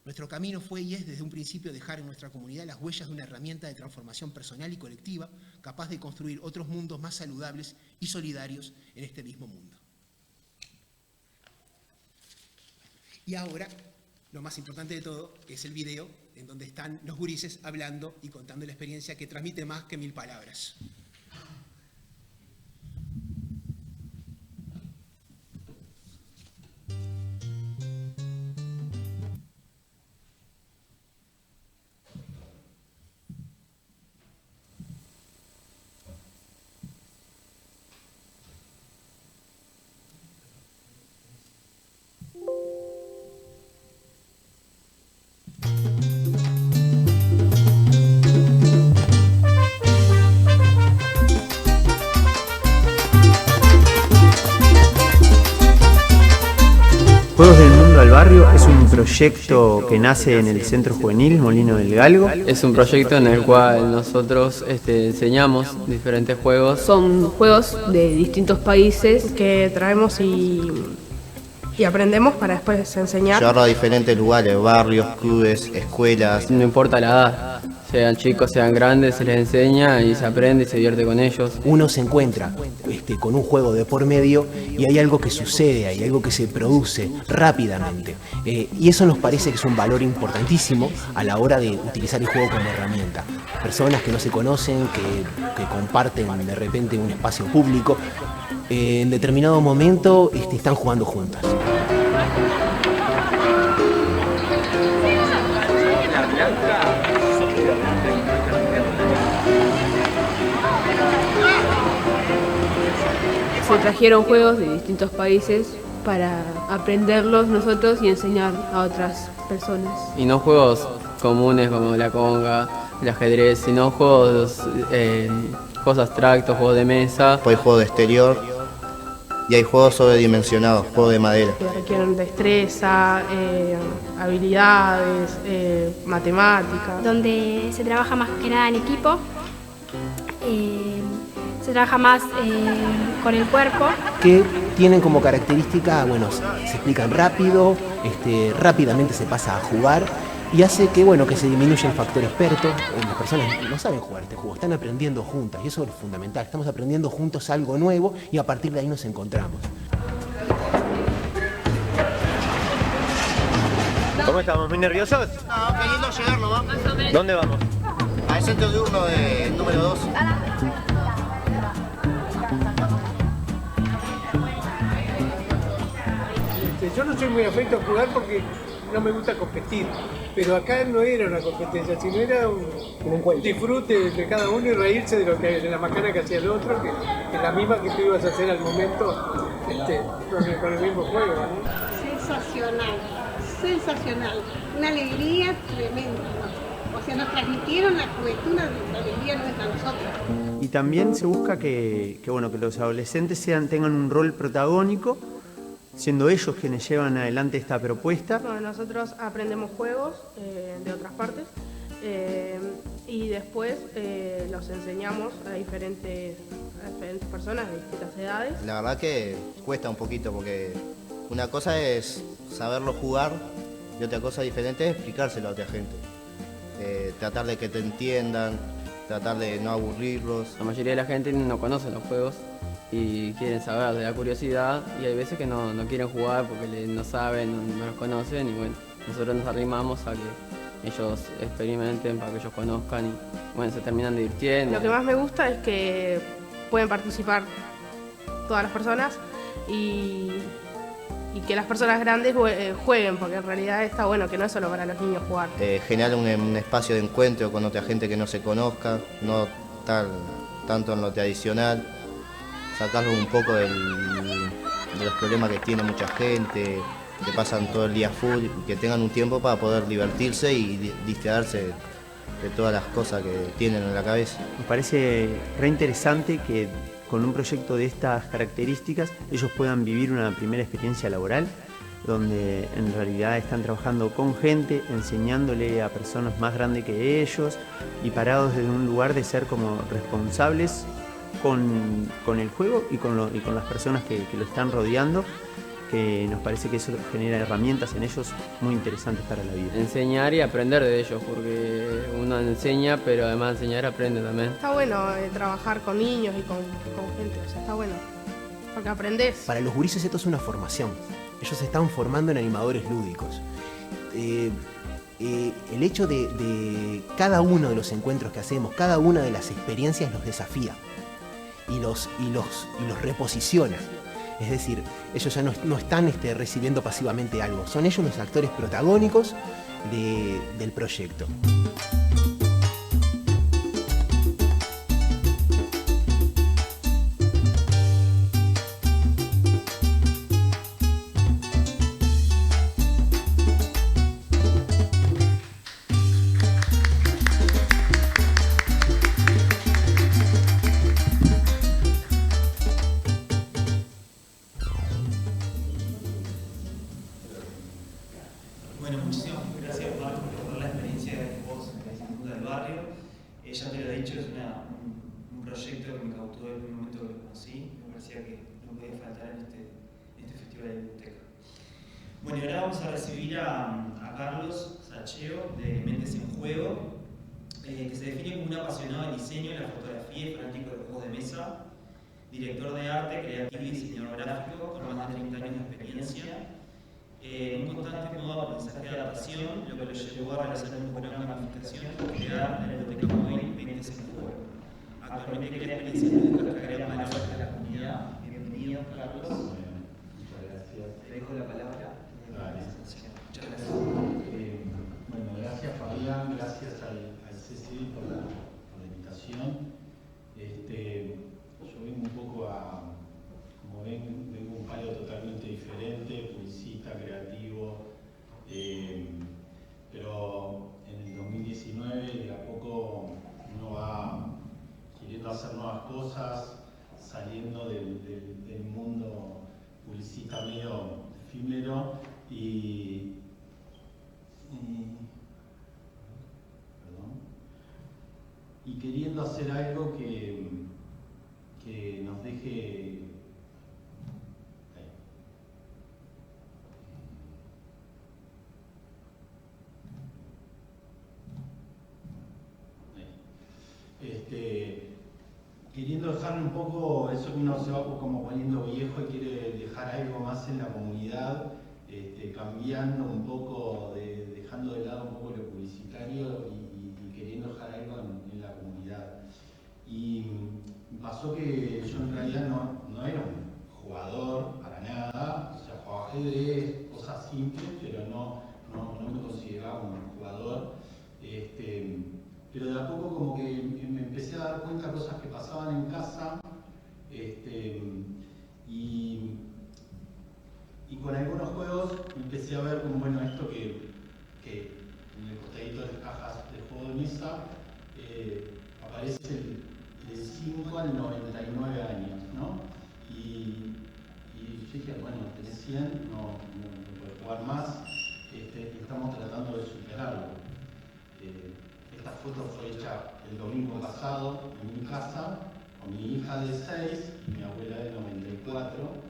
Nuestro camino fue y es desde un principio dejar en nuestra comunidad las huellas de una herramienta de transformación personal y colectiva capaz de construir otros mundos más saludables y solidarios en este mismo mundo. Y ahora, lo más importante de todo es el video en donde están los gurises hablando y contando la experiencia que transmite más que 1000 palabras. Juegos del Mundo al Barrio es un proyecto que nace en el Centro Juvenil Molino del Galgo. Es un proyecto en el cual nosotros enseñamos diferentes juegos. Son juegos de distintos países que traemos y aprendemos para después enseñar. Llevarlo a diferentes lugares, barrios, clubes, escuelas. No importa la edad, sean chicos, sean grandes, se les enseña y se aprende y se divierte con ellos. Uno se encuentra con un juego de por medio y hay algo que sucede, hay algo que se produce rápidamente. Y eso nos parece que es un valor importantísimo a la hora de utilizar el juego como herramienta. Personas que no se conocen, que comparten de repente un espacio público, en determinado momento están jugando juntas. Se trajeron juegos de distintos países para aprenderlos nosotros y enseñar a otras personas. Y no juegos comunes como la conga, el ajedrez, sino juegos abstractos, juegos de mesa. Hay juegos de exterior y hay juegos sobredimensionados, juegos de madera. Que requieren destreza, habilidades, matemáticas. Donde se trabaja más que nada en equipo. Se trabaja más con el cuerpo. Que tienen como característica, se explican rápido, rápidamente se pasa a jugar y hace que se disminuya el factor experto. Las personas no saben jugar este juego, están aprendiendo juntas y eso es fundamental. Estamos aprendiendo juntos algo nuevo y a partir de ahí nos encontramos. ¿Cómo estamos? ¿Muy nerviosos? No, queriendo llegar nomás. ¿Dónde vamos? Al centro diurno de número 2. Yo no soy muy afecto a jugar porque no me gusta competir, pero acá no era una competencia, sino era un disfrute de cada uno y reírse de la macana que hacía el otro, que es la misma que tú ibas a hacer al momento con el mismo juego, ¿no? Sensacional, una alegría tremenda, ¿no? O sea, nos transmitieron la juventud, la alegría nuestra a nosotros. Y también se busca que los adolescentes tengan un rol protagónico, siendo ellos quienes llevan adelante esta propuesta. Bueno, nosotros aprendemos juegos de otras partes y después los enseñamos a diferentes personas de distintas edades. La verdad que cuesta un poquito porque una cosa es saberlo jugar y otra cosa diferente es explicárselo a otra gente. Tratar de que te entiendan, tratar de no aburrirlos. La mayoría de la gente no conoce los juegos y quieren saber, de la curiosidad, y hay veces que no quieren jugar porque no saben, no los conocen, y nosotros nos arrimamos a que ellos experimenten para que ellos conozcan y se terminan divirtiendo. Lo que más me gusta es que pueden participar todas las personas y y que las personas grandes jueguen, porque en realidad está bueno que no es solo para los niños jugar. Generar un espacio de encuentro con otra gente que no se conozca, no tanto en lo tradicional, sacarlos un poco de los problemas que tiene mucha gente, que pasan todo el día full, que tengan un tiempo para poder divertirse y distraerse de todas las cosas que tienen en la cabeza. Me parece re interesante que con un proyecto de estas características ellos puedan vivir una primera experiencia laboral, donde en realidad están trabajando con gente, enseñándole a personas más grandes que ellos y parados desde un lugar de ser como responsables con el juego y con las personas que lo están rodeando, que nos parece que eso genera herramientas en ellos muy interesantes para la vida. Enseñar y aprender de ellos, porque uno enseña, pero además de enseñar aprende también. Está bueno trabajar con niños y con gente, o sea, está bueno, porque aprendés. Para los gurises esto es una formación. Ellos se están formando en animadores lúdicos. El hecho de cada uno de los encuentros que hacemos, cada una de las experiencias los desafía y los reposiciona. Es decir, ellos ya no están recibiendo pasivamente algo, son ellos los actores protagónicos del proyecto. Bueno, muchísimas gracias, Marco, por la experiencia de vos en el Instituto del Barrio. Ya te lo he dicho, es un proyecto que me cautivó desde el momento que lo conocí. Me parecía que no podía faltar en este festival de biblioteca. Bueno, y ahora vamos a recibir a Carlos Sacheo de Mentes en Juego, que se define como un apasionado del diseño y la fotografía y fanático de los juegos de mesa, director de arte, creativo y diseñador gráfico con más de 30 años de experiencia. En un constante modo de aprendizaje de adaptación, lo que lo llevó a realizar un programa de gamificación y crear la biblioteca móvil Mentes en Juego. Actualmente crea experiencias lúdicas que agregan valor a la comunidad. Bienvenido, Carlos. Muchas gracias. Te dejo la palabra. Vale. Muchas gracias. Bueno, gracias Fabián, gracias al CCI por la invitación. Yo vengo un poco como ven, vengo un palo totalmente diferente, publicista, creativo, pero en el 2019 de a poco uno va queriendo hacer nuevas cosas, saliendo del mundo publicista medio efímero y queriendo hacer algo que nos deje queriendo dejarle un poco eso que uno se va como poniendo viejo y quiere dejar algo más en la comunidad, cambiando un poco, dejando de lado un poco lo publicitario y queriendo dejar algo en la comunidad. Y pasó que yo en realidad no era un jugador para nada, o sea, jugaba ajedrez, cosas simples, pero no me consideraba un jugador. Pero de a poco como que me empecé a dar cuenta de cosas que pasaban en casa y con algunos juegos empecé a ver como, bueno, esto que en el costadito de las cajas de juego de mesa aparece del 5 al 99 años, ¿no? Y yo dije, bueno, tenés 100, no puedes jugar más, estamos tratando de superarlo. Esta foto fue hecha el domingo pasado en mi casa con mi hija de 6 y mi abuela de 94.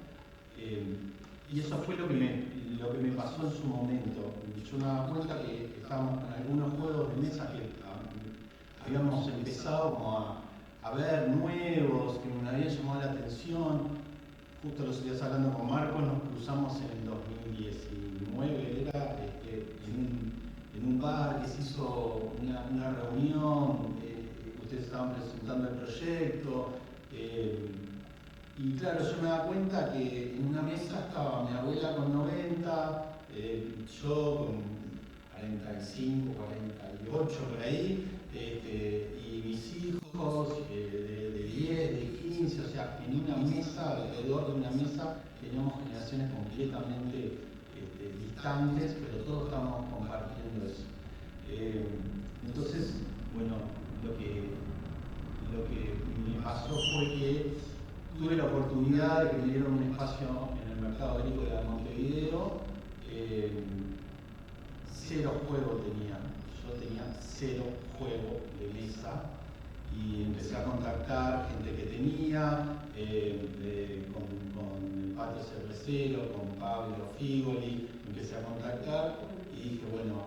Y eso fue lo que me pasó en su momento. Yo me daba cuenta que estábamos con algunos juegos de mesa que habíamos empezado como a ver nuevos, que me habían llamado la atención. Justo los días hablando con Marcos, nos cruzamos en el 2019, era en un bar que se hizo una reunión, ustedes estaban presentando el proyecto, Y claro, yo me daba cuenta que en una mesa estaba mi abuela con 90, yo con 45, 48 por ahí, y mis hijos de 10, de 15, o sea, en una mesa, alrededor de una mesa, teníamos generaciones completamente distantes, pero todos estábamos compartiendo eso. Entonces, bueno, lo que me pasó fue que tuve la oportunidad de que me dieron un espacio en el mercado agrícola de Montevideo. 0 juegos tenía, yo tenía 0 juegos de mesa y empecé a contactar gente que tenía, con el Patio Cervecero, con Pablo Figoli, empecé a contactar y dije, bueno,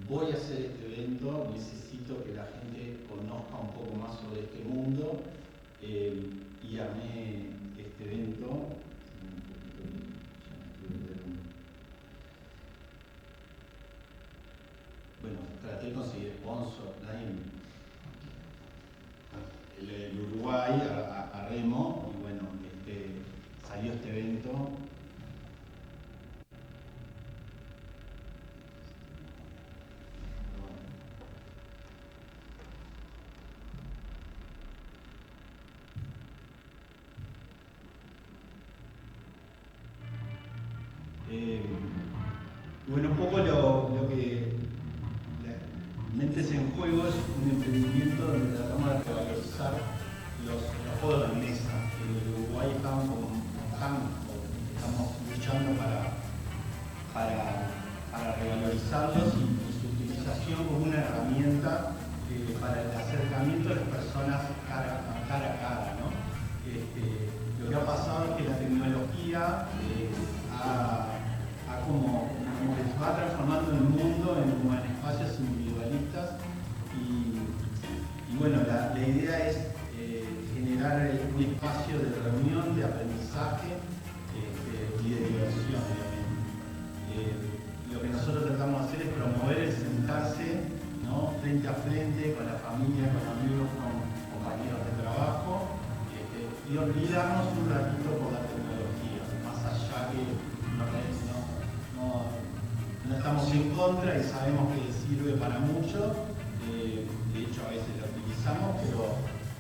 voy a hacer este evento, necesito que la gente conozca un poco más sobre este mundo, y armé este evento. Bueno, traté de conseguir sponsor, el Uruguay a remo, y bueno, salió este evento. Bueno, un poco lo que Mentes en Juego es un emprendimiento donde tratamos de revalorizar los juegos de mesa. En el Uruguay estamos luchando para revalorizarlos y su utilización como una herramienta para el acercamiento de las personas cara a cara, ¿no? Lo que ha pasado es que la tecnología como que se va transformando el mundo en espacios individualistas y bueno, la idea es generar un espacio de reunión, de aprendizaje y de diversión, obviamente. Lo que nosotros tratamos de hacer es promover el sentarse, ¿no?, frente a frente con la familia, con amigos, con compañeros de trabajo, y olvidarnos un ratito por la tecnología, más allá que no estamos en contra y sabemos que sirve para mucho, de hecho a veces lo utilizamos,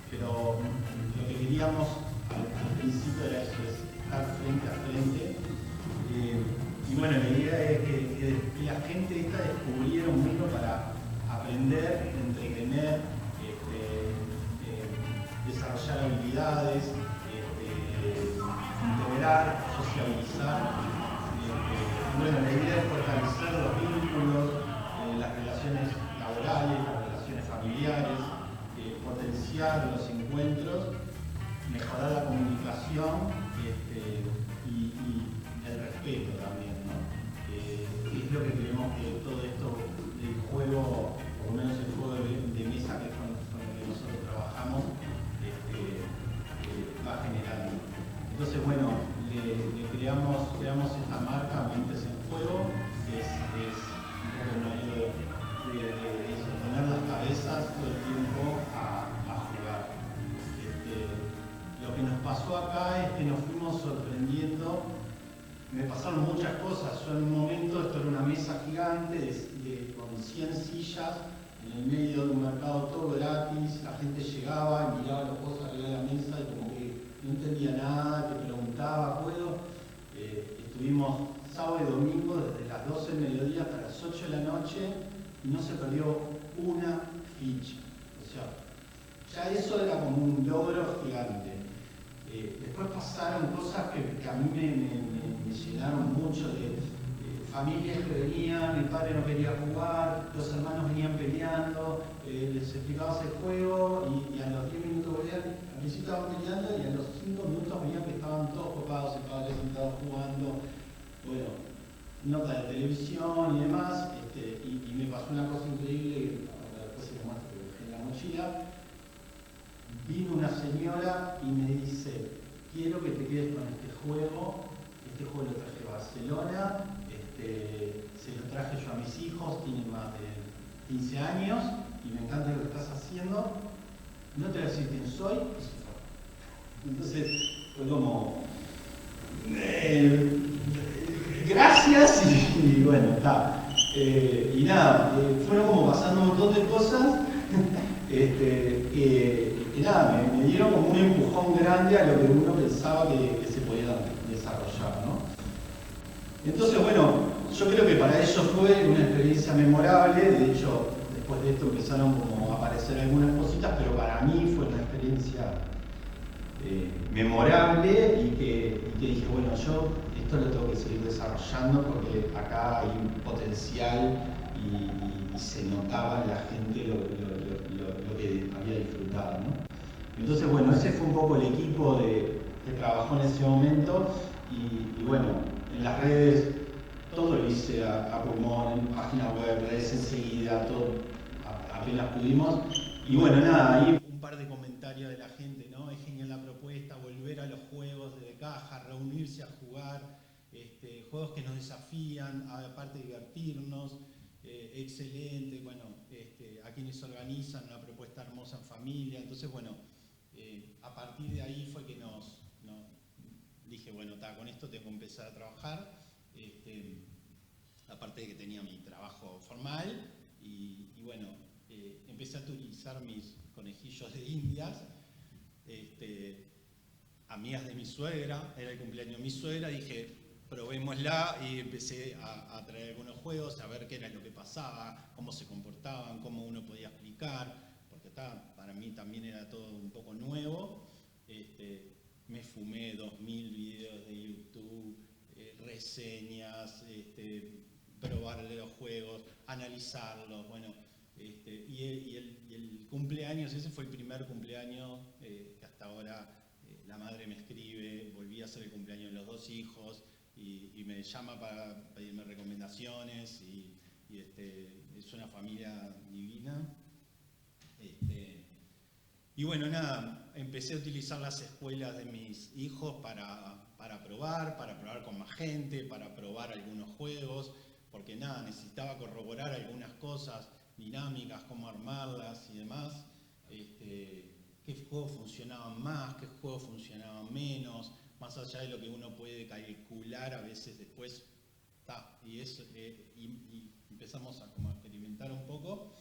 pero lo que queríamos al principio era eso, es estar frente a frente. Y bueno, la idea es que la gente esta descubriera un mundo para aprender, entretener, desarrollar habilidades, integrar, sociabilizar. Bueno, la idea es fortalecer los vínculos, las relaciones laborales, las relaciones familiares, potenciar los encuentros, mejorar la comunicación y el respeto también, ¿no? Es lo que creemos que todo esto del juego, por lo menos el juego de mesa, que es con el que nosotros trabajamos, va generando. Entonces, bueno, creamos esta marca, Mentes en Juego, que es un modelo de sostener las cabezas todo el tiempo a jugar. Lo que nos pasó acá es que nos fuimos sorprendiendo. Me pasaron muchas cosas. Yo en un momento, esto era una mesa gigante con 100 sillas en el medio de un mercado todo gratis. La gente llegaba y miraba los juegos arriba de la mesa y como que no entendía nada, te preguntaba, ¿puedo? Estuvimos sábado y domingo desde las 12 del mediodía hasta las 8 de la noche y no se perdió una ficha. O sea, ya eso era como un logro gigante. Después pasaron cosas que a mí me llenaron mucho de familias que venían, mi padre no quería jugar, los hermanos venían peleando, les explicabas el juego y a los 10 minutos volvían, al principio estaban peleando y a los 5 minutos venían que estaban todos copados, el padre sentado jugando, bueno, nota de televisión y demás, y me pasó una cosa increíble, después se lo muestro en la mochila. Vino una señora y me dice, quiero que te quedes con este juego lo traje a Barcelona, se lo traje yo a mis hijos, tienen más de 15 años y me encanta lo que estás haciendo, no te voy a decir quién soy, y se fue. Entonces, fue como, gracias y bueno, está. Y nada, fueron como pasando un montón de cosas y nada, me dieron como un empujón grande a lo que uno pensaba que se podía desarrollar, ¿no? Entonces, bueno, yo creo que para ellos fue una experiencia memorable. De hecho, después de esto empezaron como a aparecer algunas cositas, pero para mí fue una experiencia memorable y que dije, bueno, yo esto lo tengo que seguir desarrollando porque acá hay un potencial y se notaba en la gente lo que había disfrutado, ¿no? Entonces, bueno, ese fue un poco el equipo que trabajó en ese momento y bueno, en las redes todo lo hice a pulmón, en página web, redes enseguida, todo apenas pudimos. Y bueno, nada, ahí un par de comentarios de la gente, ¿no? Es genial la propuesta, volver a los juegos de caja, reunirse a jugar, juegos que nos desafían, aparte de divertirnos, excelente, bueno, a quienes organizan una propuesta hermosa en familia. Entonces, bueno, a partir de ahí fue que dije, bueno, con esto tengo que empezar a trabajar. Aparte de que tenía mi trabajo formal y bueno, empecé a utilizar mis conejillos de indias, amigas de mi suegra, era el cumpleaños de mi suegra, dije, probémosla y empecé a traer algunos juegos, a ver qué era lo que pasaba, cómo se comportaban, cómo uno podía explicar, porque para mí también era todo un poco nuevo. Me fumé 2000 videos de YouTube, reseñas, probarle los juegos, analizarlos, bueno, y el cumpleaños, ese fue el primer cumpleaños que hasta ahora la madre me escribe, volví a hacer el cumpleaños de los 2 hijos y me llama para pedirme recomendaciones y es una familia divina. Y bueno, nada, empecé a utilizar las escuelas de mis hijos para probar con más gente, para probar algunos juegos, porque nada, necesitaba corroborar algunas cosas dinámicas, cómo armarlas y demás, qué juegos funcionaban más, qué juegos funcionaban menos, más allá de lo que uno puede calcular a veces después, y empezamos a como experimentar un poco.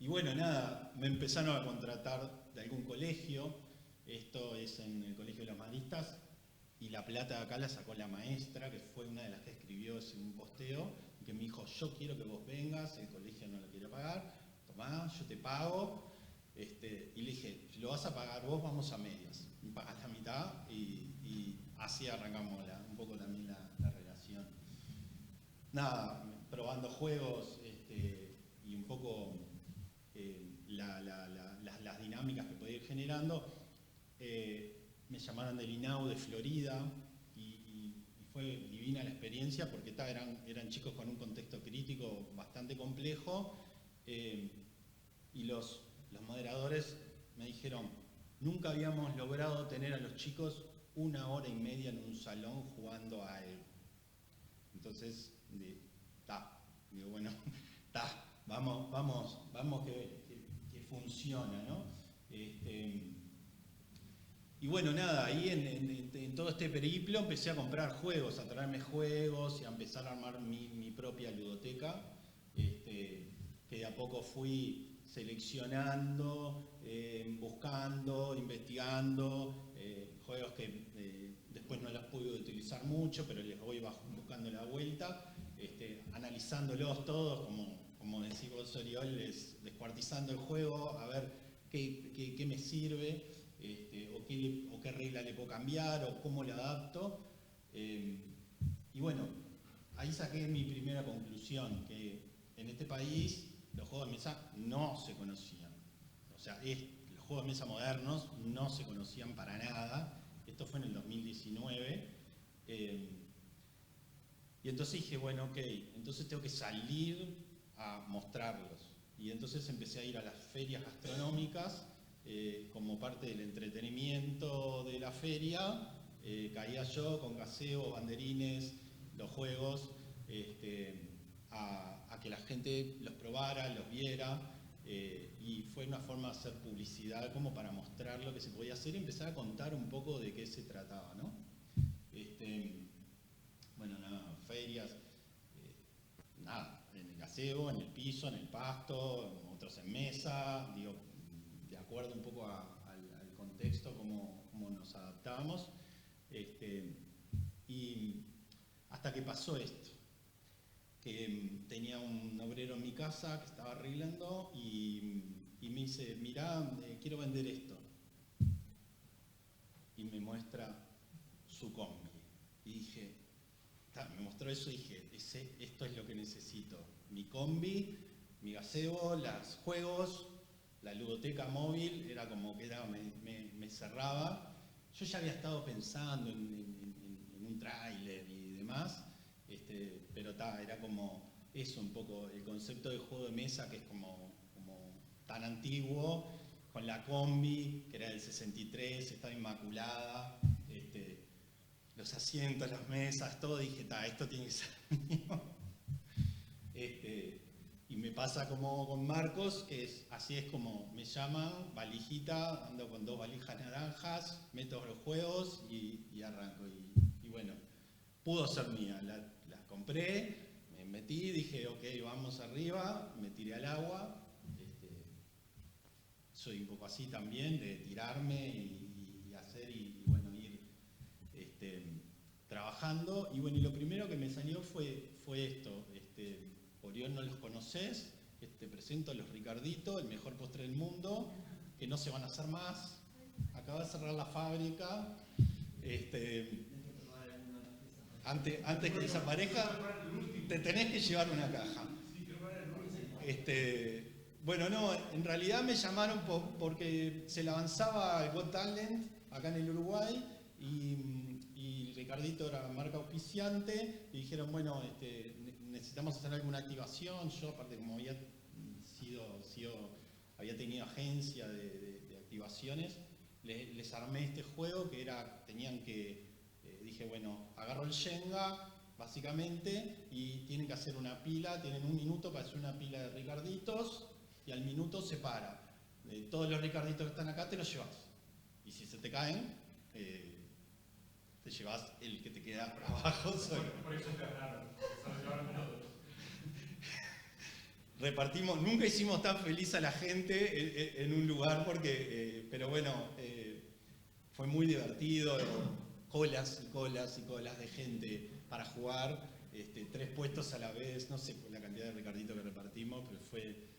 Y bueno, nada, me empezaron a contratar de algún colegio, esto es en el Colegio de los Maristas, y la plata de acá la sacó la maestra, que fue una de las que escribió ese un posteo, que me dijo, yo quiero que vos vengas, el colegio no lo quiere pagar, tomá, yo te pago, y le dije, si lo vas a pagar vos, vamos a medias, me pagás la mitad, y así arrancamos un poco también la relación. Nada, probando juegos, y un poco las dinámicas que podía ir generando, me llamaron del INAU de Florida y fue divina la experiencia porque eran chicos con un contexto crítico bastante complejo y los moderadores me dijeron, nunca habíamos logrado tener a los chicos 1 hora y media en un salón jugando a algo. Entonces, digo, bueno, vamos que funciona, ¿no? Y bueno, nada, ahí en todo este periplo empecé a comprar juegos, a traerme juegos y a empezar a armar mi propia ludoteca, que de a poco fui seleccionando, buscando, investigando, juegos que después no los pude utilizar mucho, pero les voy buscando la vuelta, analizándolos todos, como decís vos, Oriol, descuartizando el juego, a ver qué me sirve, o qué regla le puedo cambiar, o cómo le adapto. Y bueno, ahí saqué mi primera conclusión, que en este país los juegos de mesa no se conocían. O sea, los juegos de mesa modernos no se conocían para nada. Esto fue en el 2019. Y entonces dije, bueno, ok, entonces tengo que salir a mostrarlos. Y entonces empecé a ir a las ferias gastronómicas como parte del entretenimiento de la feria. Caía yo con gaseo, banderines, los juegos, a que la gente los probara, los viera. Y y fue una forma de hacer publicidad como para mostrar lo que se podía hacer y empezar a contar un poco de qué se trataba, ¿no? Bueno, nada, ferias, nada, en el gazebo, en el piso, en el pasto, otros en mesa, digo, de acuerdo un poco al contexto, cómo nos adaptábamos. Y hasta que pasó esto, que tenía un obrero en mi casa que estaba arreglando y me dice, mirá, quiero vender esto. Y me muestra su combi. Y dije, me mostró eso y dije, esto es lo que necesito. Mi combi, mi gazebo, los juegos, la ludoteca móvil, era como que me cerraba. Yo ya había estado pensando en un tráiler y demás, pero era como eso un poco, el concepto de juego de mesa que es como tan antiguo, con la combi, que era del 63, estaba inmaculada, los asientos, las mesas, todo, dije, esto tiene que ser mío. Y me pasa como con Marcos, que así es como me llaman, valijita, ando con 2 valijas naranjas, meto los juegos y arranco. Y bueno, pudo ser mía, la compré, me metí, dije, ok, vamos arriba, me tiré al agua. Soy un poco así también, de tirarme y hacer y bueno, ir trabajando. Y bueno, y lo primero que me salió fue esto. Orión no los conoces, te presento a los Ricardito, el mejor postre del mundo, que no se van a hacer más. Acaba de cerrar la fábrica. Antes que desaparezca, te tenés que llevar una caja. Bueno, no, en realidad me llamaron porque se le avanzaba el Got Talent acá en el Uruguay y Ricardito era marca auspiciante y dijeron, bueno, necesitamos hacer alguna activación. Yo, aparte, como había tenido agencia de activaciones, les armé este juego que dije, bueno, agarro el Shenga, básicamente, y tienen que hacer una pila, tienen 1 minuto para hacer una pila de Ricarditos, y al minuto se para. Todos los Ricarditos que están acá te los llevas. Y si se te caen, te llevas el que te queda abajo solo. Por eso te agarraron. Repartimos, nunca hicimos tan feliz a la gente en un lugar pero bueno, fue muy divertido, colas y colas y colas de gente para jugar, 3 puestos a la vez, no sé la cantidad de Ricarditos que repartimos, pero fue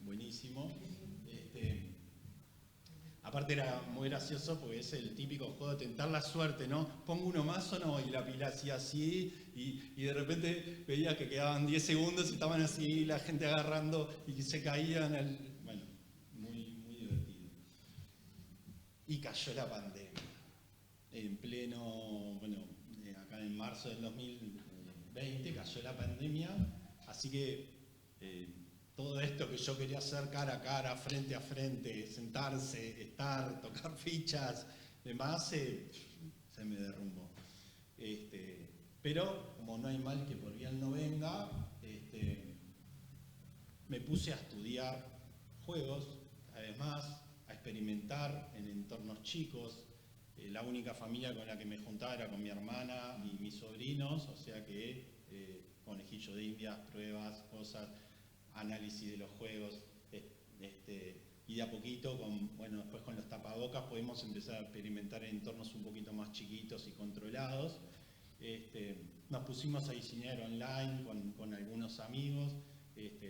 buenísimo. Aparte era muy gracioso porque es el típico juego de tentar la suerte, ¿no? ¿Pongo uno más o no? Y la pila hacía así y de repente veía que quedaban 10 segundos y estaban así, la gente agarrando y se caían. Bueno, muy divertido. Y cayó la pandemia. En pleno, acá en marzo del 2020 cayó la pandemia, así que todo esto que yo quería hacer cara a cara, frente a frente, sentarse, estar, tocar fichas, demás, se me derrumbó. Pero como no hay mal que por bien no venga, me puse a estudiar juegos, además a experimentar en entornos chicos. La única familia con la que me juntaba era con mi hermana y mis sobrinos, o sea que conejillo de indias, pruebas, cosas, análisis de los juegos, y de a poquito, después con los tapabocas podemos empezar a experimentar en entornos un poquito más chiquitos y controlados. Nos pusimos a diseñar online con algunos amigos,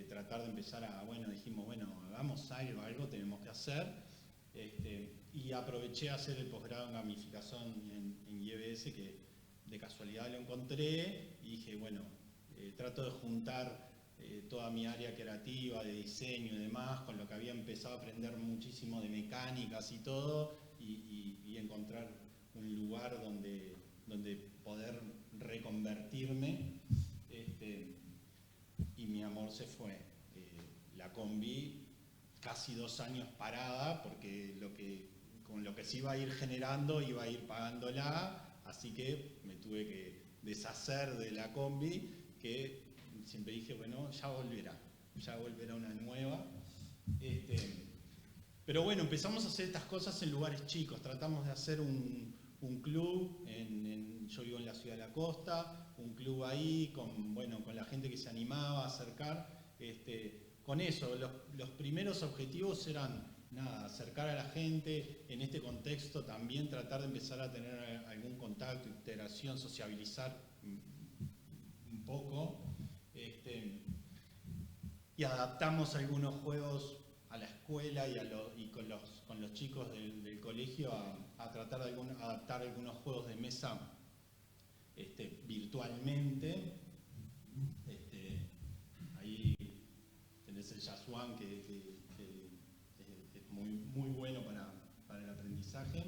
tratar de empezar dijimos, hagamos algo tenemos que hacer, y aproveché a hacer el posgrado en gamificación en IEBS, que de casualidad lo encontré, y dije, trato de juntar toda mi área creativa, de diseño y demás, con lo que había empezado a aprender muchísimo de mecánicas y todo, y encontrar un lugar donde poder reconvertirme, y mi amor se fue. La combi, casi 2 años parada, porque con lo que se iba a ir generando, iba a ir pagándola, así que me tuve que deshacer de la combi, que siempre dije, ya volverá una nueva. Pero bueno, empezamos a hacer estas cosas en lugares chicos. Tratamos de hacer un club, yo vivo en la ciudad de la costa, un club ahí con la gente que se animaba a acercar. Con eso, los primeros objetivos eran acercar a la gente, en este contexto también tratar de empezar a tener algún contacto, interacción, sociabilizar un poco. Y adaptamos algunos juegos a la escuela y con los chicos del colegio a tratar de adaptar algunos juegos de mesa virtualmente. Ahí tenés el Just One que es muy bueno para el aprendizaje.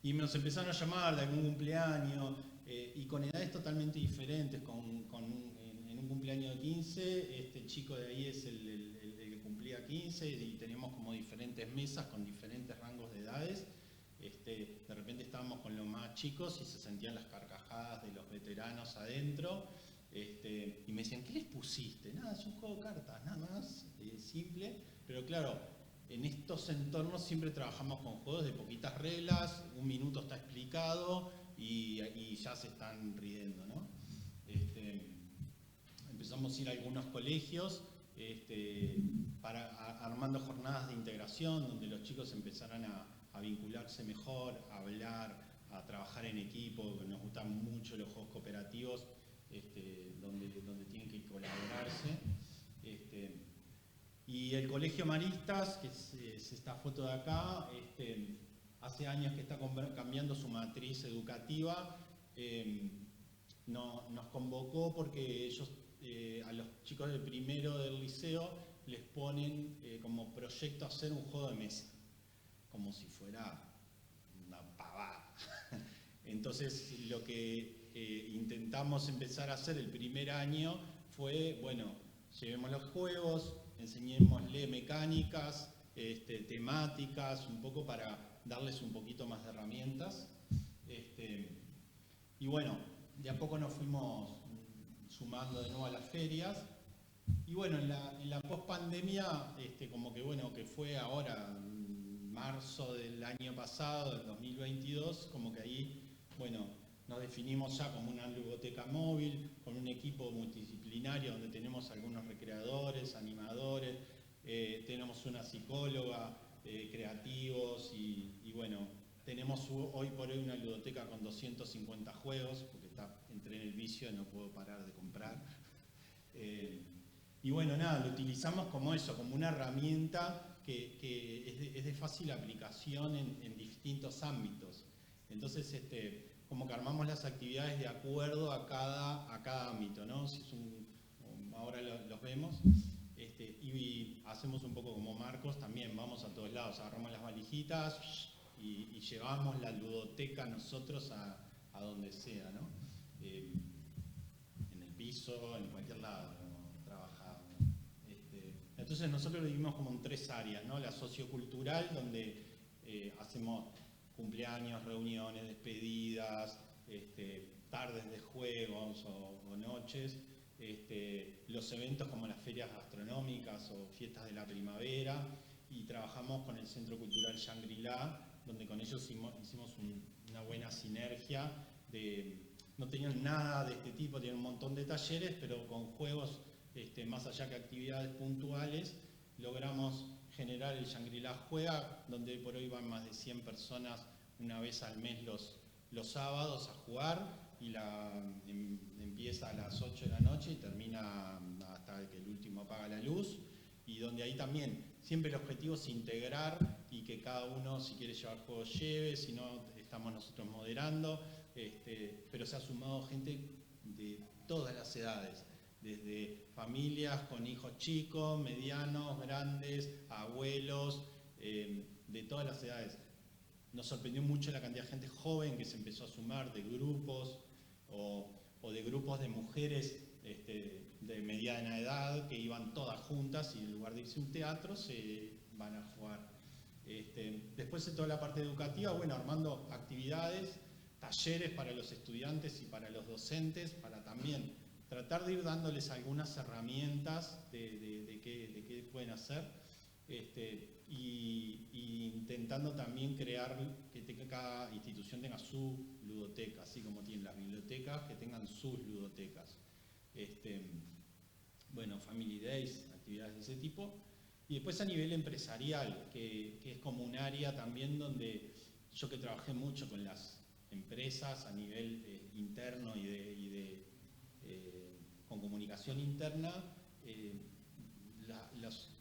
Y nos empezaron a llamar de algún cumpleaños y con edades totalmente diferentes. En un cumpleaños de 15, este chico de ahí es el que cumplía 15 y teníamos como diferentes mesas con diferentes rangos de edades. De repente estábamos con los más chicos y se sentían las carcajadas de los veteranos adentro. Y me decían, ¿qué les pusiste? Nada, es un juego de cartas, nada más, simple. Pero claro, en estos entornos siempre trabajamos con juegos de poquitas reglas, un minuto está explicado y ya se están riendo, ¿no? Empezamos a ir a algunos colegios armando jornadas de integración donde los chicos empezaran a vincularse mejor, a hablar, a trabajar en equipo. Nos gustan mucho los juegos cooperativos donde tienen que colaborarse. Y el Colegio Maristas, que es esta foto de acá, hace años que está cambiando su matriz educativa. Nos convocó porque ellos a los chicos del primero del liceo les ponen como proyecto hacer un juego de mesa, como si fuera una pavada. Entonces lo que intentamos empezar a hacer el primer año fue, llevemos los juegos, enseñémosle mecánicas, temáticas, un poco para darles un poquito más de herramientas. Y de a poco nos fuimos sumando de nuevo a las ferias. Y en la post-pandemia, que fue ahora, marzo del año pasado, del 2022, como que ahí, nos definimos ya como una ludoteca móvil, con un equipo multidisciplinario donde tenemos algunos recreadores, animadores, tenemos una psicóloga, creativos tenemos hoy por hoy una ludoteca con 250 juegos, porque entré en el vicio y no puedo parar de comprar. Lo utilizamos como eso, como una herramienta que es de fácil aplicación en distintos ámbitos. Entonces, como que armamos las actividades de acuerdo a cada ámbito, ¿no? Si es ahora los vemos, y hacemos un poco como Marcos, también vamos a todos lados, agarramos las valijitas y llevamos la ludoteca nosotros a donde sea, ¿no? En el piso, en cualquier lado, ¿no? Trabajamos. Entonces nosotros lo vivimos como en 3 áreas, ¿no? La sociocultural, donde hacemos cumpleaños, reuniones, despedidas, tardes de juegos o noches, los eventos como las ferias gastronómicas o fiestas de la primavera, y trabajamos con el Centro Cultural Shangri-La, donde con ellos hicimos una buena sinergia. No tenían nada de este tipo, tenían un montón de talleres, pero con juegos, más allá que actividades puntuales, logramos generar el Shangri-La Juega, donde hoy por hoy van más de 100 personas una vez al mes los sábados a jugar, y empieza a las 8 de la noche y termina hasta que el último apaga la luz, y donde ahí también siempre el objetivo es integrar y que cada uno, si quiere llevar juegos, lleve, si no estamos nosotros moderando, pero se ha sumado gente de todas las edades, desde familias con hijos chicos, medianos, grandes, abuelos, de todas las edades. Nos sorprendió mucho la cantidad de gente joven que se empezó a sumar, de grupos o de grupos de mujeres de mediana edad que iban todas juntas y en lugar de irse a un teatro se van a jugar. Después de toda la parte educativa, armando actividades, talleres para los estudiantes y para los docentes, para también tratar de ir dándoles algunas herramientas de qué pueden hacer. y intentando también crear que cada institución tenga su ludoteca, así como tienen las bibliotecas, que tengan sus ludotecas. Bueno, Family Days, actividades de ese tipo. Y después a nivel empresarial, que es como un área también donde yo que trabajé mucho con las empresas a nivel interno con comunicación interna, los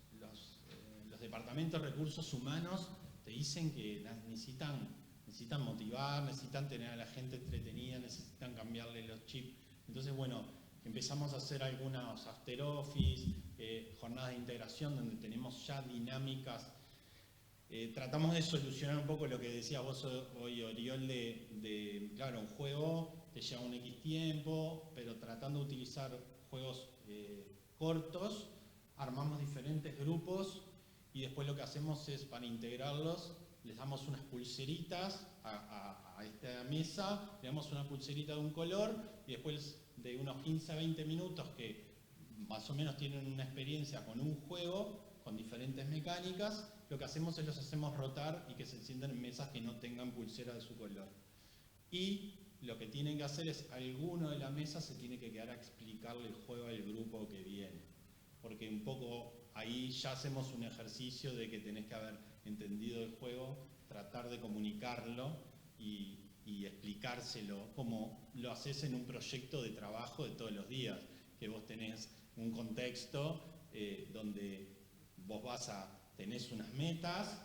departamentos de recursos humanos te dicen que necesitan motivar, necesitan tener a la gente entretenida, necesitan cambiarle los chips. Entonces, bueno, empezamos a hacer algunos after office, jornadas de integración donde tenemos ya dinámicas. Tratamos de solucionar un poco lo que decías vos hoy, Oriol, claro, un juego te lleva un X tiempo, pero tratando de utilizar juegos cortos, armamos diferentes grupos y después lo que hacemos es, para integrarlos, les damos unas pulseritas a esta mesa, le damos una pulserita de un color y después de unos 15 a 20 minutos que más o menos tienen una experiencia con un juego, con diferentes mecánicas, lo que hacemos es los hacemos rotar y que se sienten en mesas que no tengan pulsera de su color. Y lo que tienen que hacer es, alguno de la mesa se tiene que quedar a explicarle el juego al grupo que viene. Porque un poco ahí ya hacemos un ejercicio de que tenés que haber entendido el juego, tratar de comunicarlo y explicárselo, como lo haces en un proyecto de trabajo de todos los días, que vos tenés un contexto donde vos tenés unas metas,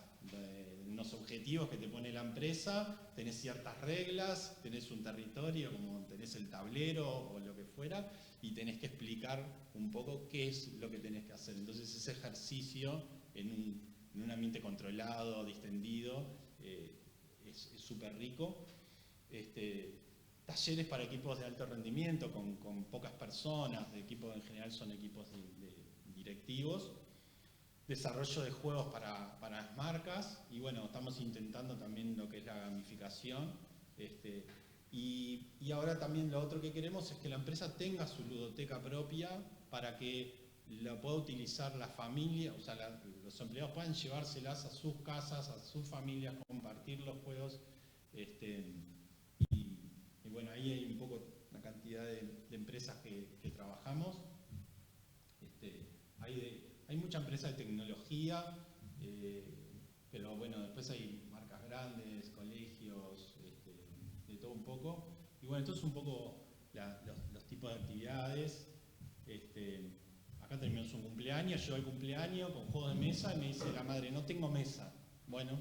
unos objetivos que te pone la empresa, tenés ciertas reglas, tenés un territorio, como tenés el tablero o lo que fuera, y tenés que explicar un poco qué es lo que tenés que hacer. Entonces ese ejercicio en un ambiente controlado, distendido, es súper rico. Talleres para equipos de alto rendimiento con pocas personas, equipos en general son equipos directivos. Desarrollo de juegos para las marcas y bueno, estamos intentando también lo que es la gamificación. Y ahora también lo otro que queremos es que la empresa tenga su ludoteca propia para que la pueda utilizar la familia, o sea, los empleados puedan llevárselas a sus casas, a sus familias, compartir los juegos. Y bueno, ahí hay un poco la cantidad de empresas que trabajamos. Hay mucha empresa de tecnología, pero bueno, después hay marcas grandes, colegios, de todo un poco. Y bueno, esto es un poco los tipos de actividades. Acá terminamos un cumpleaños, llegó el cumpleaños con juegos de mesa y me dice la madre, no tengo mesa. Bueno,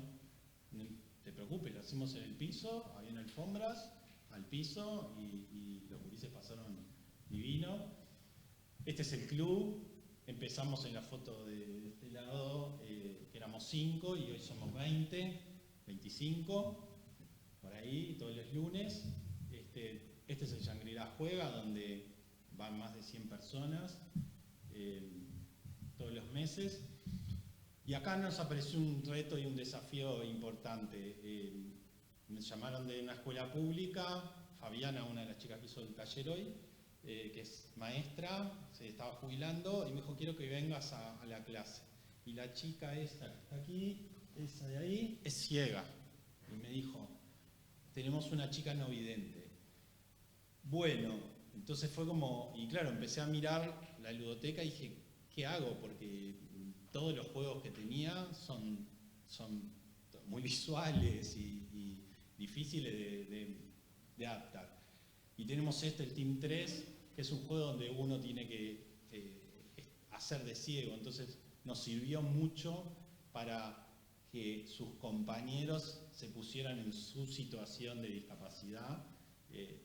no te preocupes, lo hacemos en el piso, había alfombras al piso y los gurises pasaron divino. Este es el club. Empezamos en la foto de este lado, que éramos 5 y hoy somos 20, 25, por ahí, todos los lunes. Este es el Shangri-La Juega, donde van más de 100 personas todos los meses. Y acá nos apareció un reto y un desafío importante. Me llamaron de una escuela pública, Fabiana, una de las chicas que hizo el taller hoy, que es maestra, se estaba jubilando y me dijo, quiero que vengas a la clase. Y la chica esta que está aquí, esa de ahí, es ciega. Y me dijo, tenemos una chica no vidente. Bueno, entonces fue como, y claro, empecé a mirar la ludoteca y dije, ¿qué hago? Porque todos los juegos que tenía son muy visuales y difíciles de adaptar. Y tenemos el Team 3, que es un juego donde uno tiene que hacer de ciego, entonces nos sirvió mucho para que sus compañeros se pusieran en su situación de discapacidad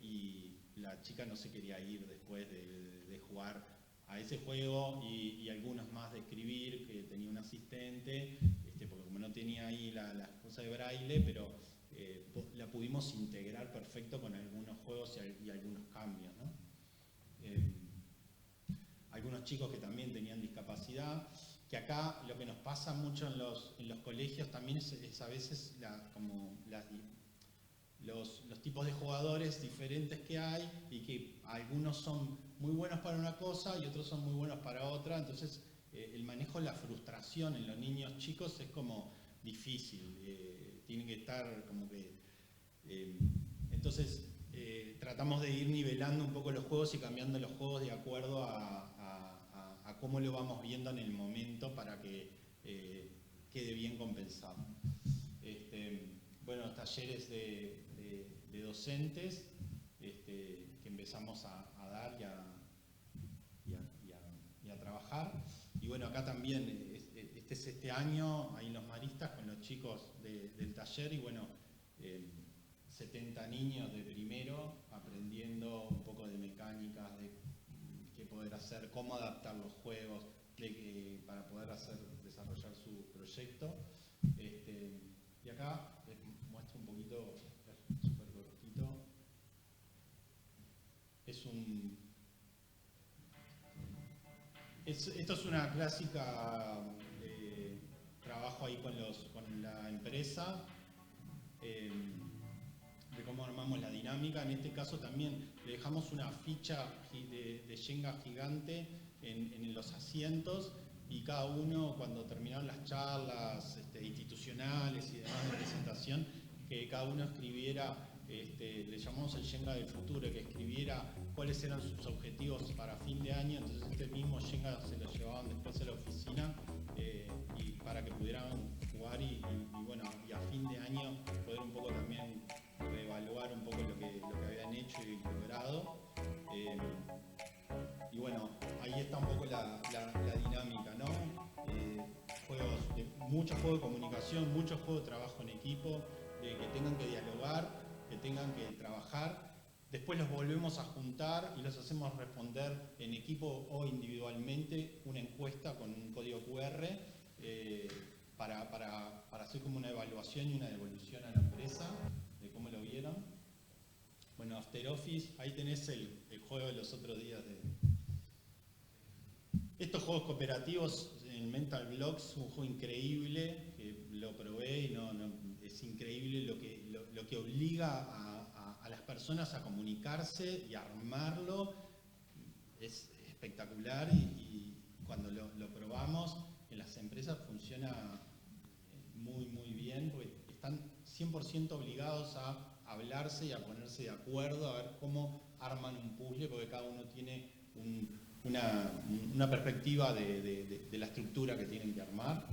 y la chica no se quería ir después de jugar a ese juego y algunos más de escribir, que tenía un asistente, porque como no tenía ahí las cosas de braille, pero la pudimos integrar perfecto con algunos juegos y algunos cambios, ¿no? Algunos chicos que también tenían discapacidad, que acá lo que nos pasa mucho en los colegios también es a veces los tipos de jugadores diferentes que hay y que algunos son muy buenos para una cosa y otros son muy buenos para otra, entonces el manejo de la frustración en los niños chicos es como difícil, tienen que estar como que... entonces tratamos de ir nivelando un poco los juegos y cambiando los juegos de acuerdo a cómo lo vamos viendo en el momento para que quede bien compensado. Bueno, talleres de docentes que empezamos a dar y a trabajar. Y bueno, acá también, este es este año, ahí en Los Maristas, con los chicos del taller, y bueno, 70 niños de primero aprendiendo un poco de mecánicas, de qué poder hacer, cómo adaptar los juegos, para poder desarrollar su proyecto. Y acá les muestro un poquito, súper cortito. Esto es una clásica trabajo ahí con la empresa, de cómo armamos la dinámica. En este caso también le dejamos una ficha de Jenga gigante en los asientos, y cada uno, cuando terminaron las charlas institucionales y demás de presentación, que cada uno escribiera, le llamamos el Jenga del futuro, que escribiera cuáles eran sus objetivos para fin de año. Entonces este mismo Jenga se lo llevaban después a la oficina y para que pudieran jugar y bueno, y a fin de año poder un poco también reevaluar un poco lo que habían hecho y logrado. Y bueno, ahí está un poco la dinámica, ¿no? Muchos juegos de comunicación, muchos juegos de trabajo en equipo, que tengan que dialogar, que tengan que trabajar. Después los volvemos a juntar y los hacemos responder en equipo o individualmente una encuesta con un código QR para hacer como una evaluación y una devolución a la empresa de cómo lo vieron. Bueno, After Office, ahí tenés el juego de los otros días. Estos juegos cooperativos, en Mental Blocks, un juego increíble, que lo probé y es increíble lo que obliga a las personas a comunicarse y a armarlo. Es espectacular y cuando lo probamos en las empresas funciona muy muy bien, porque están 100% obligados a hablarse y a ponerse de acuerdo, a ver cómo arman un puzzle, porque cada uno tiene una perspectiva de la estructura que tienen que armar.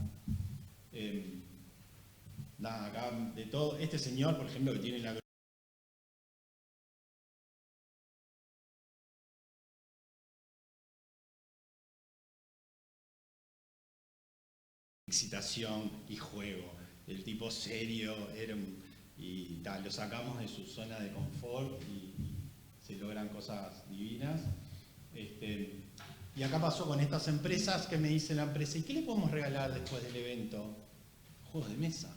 Nada, acá de todo, este señor, por ejemplo, que tiene la excitación y juego. El tipo serio, lo sacamos de su zona de confort y se logran cosas divinas. Y acá pasó con estas empresas, que me dice la empresa, ¿y qué le podemos regalar después del evento? Juegos de mesa.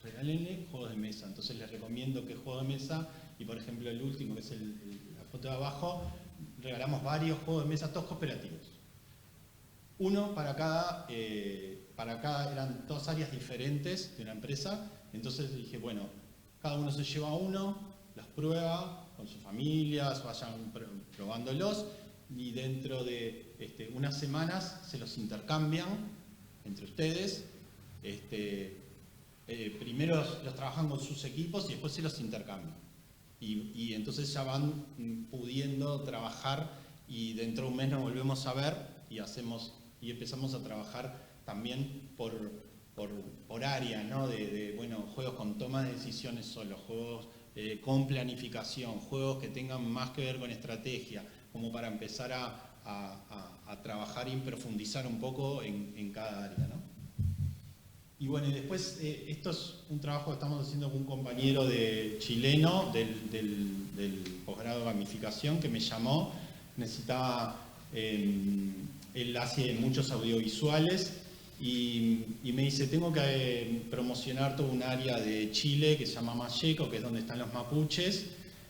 Regálenle juegos de mesa. Entonces les recomiendo que juegos de mesa, y por ejemplo el último, que es la foto de abajo, regalamos varios juegos de mesa, todos cooperativos. Uno para cada, eran dos áreas diferentes de una empresa. Entonces dije, bueno, cada uno se lleva uno, los prueba con sus familias, vayan probándolos, y dentro de unas semanas se los intercambian entre ustedes. Primero los trabajan con sus equipos y después se los intercambian. Y entonces ya van pudiendo trabajar, y dentro de un mes nos volvemos a ver y empezamos a trabajar también por área, ¿no? Bueno, juegos con toma de decisiones solo, juegos con planificación, juegos que tengan más que ver con estrategia, como para empezar a trabajar y profundizar un poco en cada área, ¿no? Y bueno, y después esto es un trabajo que estamos haciendo con un compañero chileno del posgrado de gamificación, que me llamó, necesitaba, él hace muchos audiovisuales, y me dice, tengo que promocionar todo un área de Chile que se llama Mayeco, que es donde están los mapuches.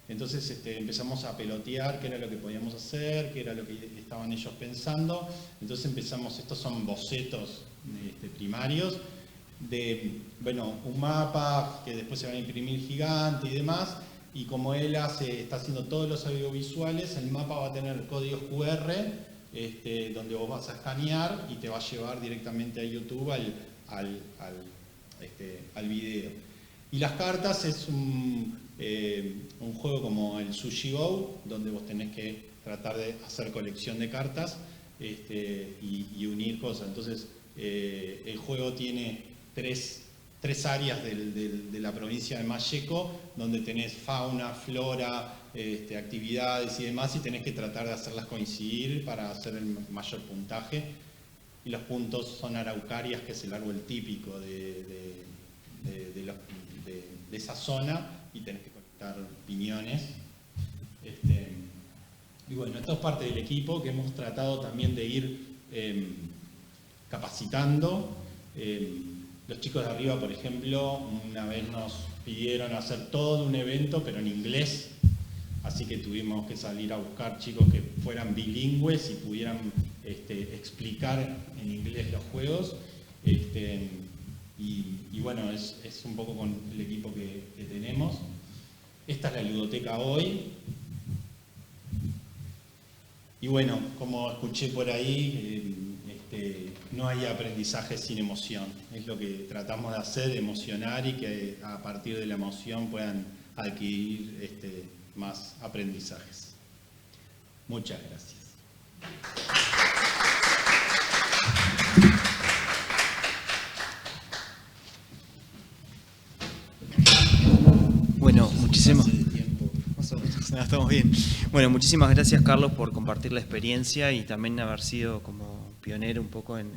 Entonces empezamos a pelotear qué era lo que podíamos hacer, qué era lo que estaban ellos pensando. Entonces empezamos, estos son bocetos primarios, de un mapa que después se va a imprimir gigante y demás. Y como él está haciendo todos los audiovisuales, el mapa va a tener códigos QR donde vos vas a escanear y te va a llevar directamente a YouTube al video. Y las cartas es un juego como el Sushi Go, donde vos tenés que tratar de hacer colección de cartas y unir cosas. Entonces, el juego tiene tres áreas de la provincia de Malleco, donde tenés fauna, flora, actividades y demás, y tenés que tratar de hacerlas coincidir para hacer el mayor puntaje. Y los puntos son araucarias, que es el árbol típico de esa zona, y tenés que conectar piñones. Y bueno, esto es parte del equipo que hemos tratado también de ir capacitando. Los chicos de arriba, por ejemplo, una vez nos pidieron hacer todo un evento, pero en inglés, así que tuvimos que salir a buscar chicos que fueran bilingües y pudieran explicar en inglés los juegos. Y bueno, es un poco con el equipo que tenemos. Esta es la ludoteca hoy. Y bueno, como escuché por ahí, no hay aprendizaje sin emoción. Es lo que tratamos de hacer, emocionar, y que a partir de la emoción puedan adquirir más aprendizajes. Muchas gracias. Bueno, muchísimas. No, estamos bien. Bueno, muchísimas gracias, Carlos, por compartir la experiencia y también haber sido como pionero un poco en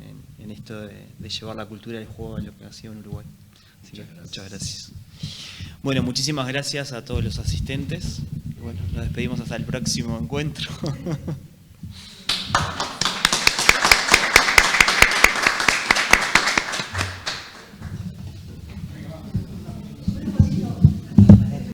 esto de llevar la cultura del juego a lo que ha sido en Uruguay. Así que muchas gracias. Bueno, muchísimas gracias a todos los asistentes. Bueno, nos despedimos hasta el próximo encuentro.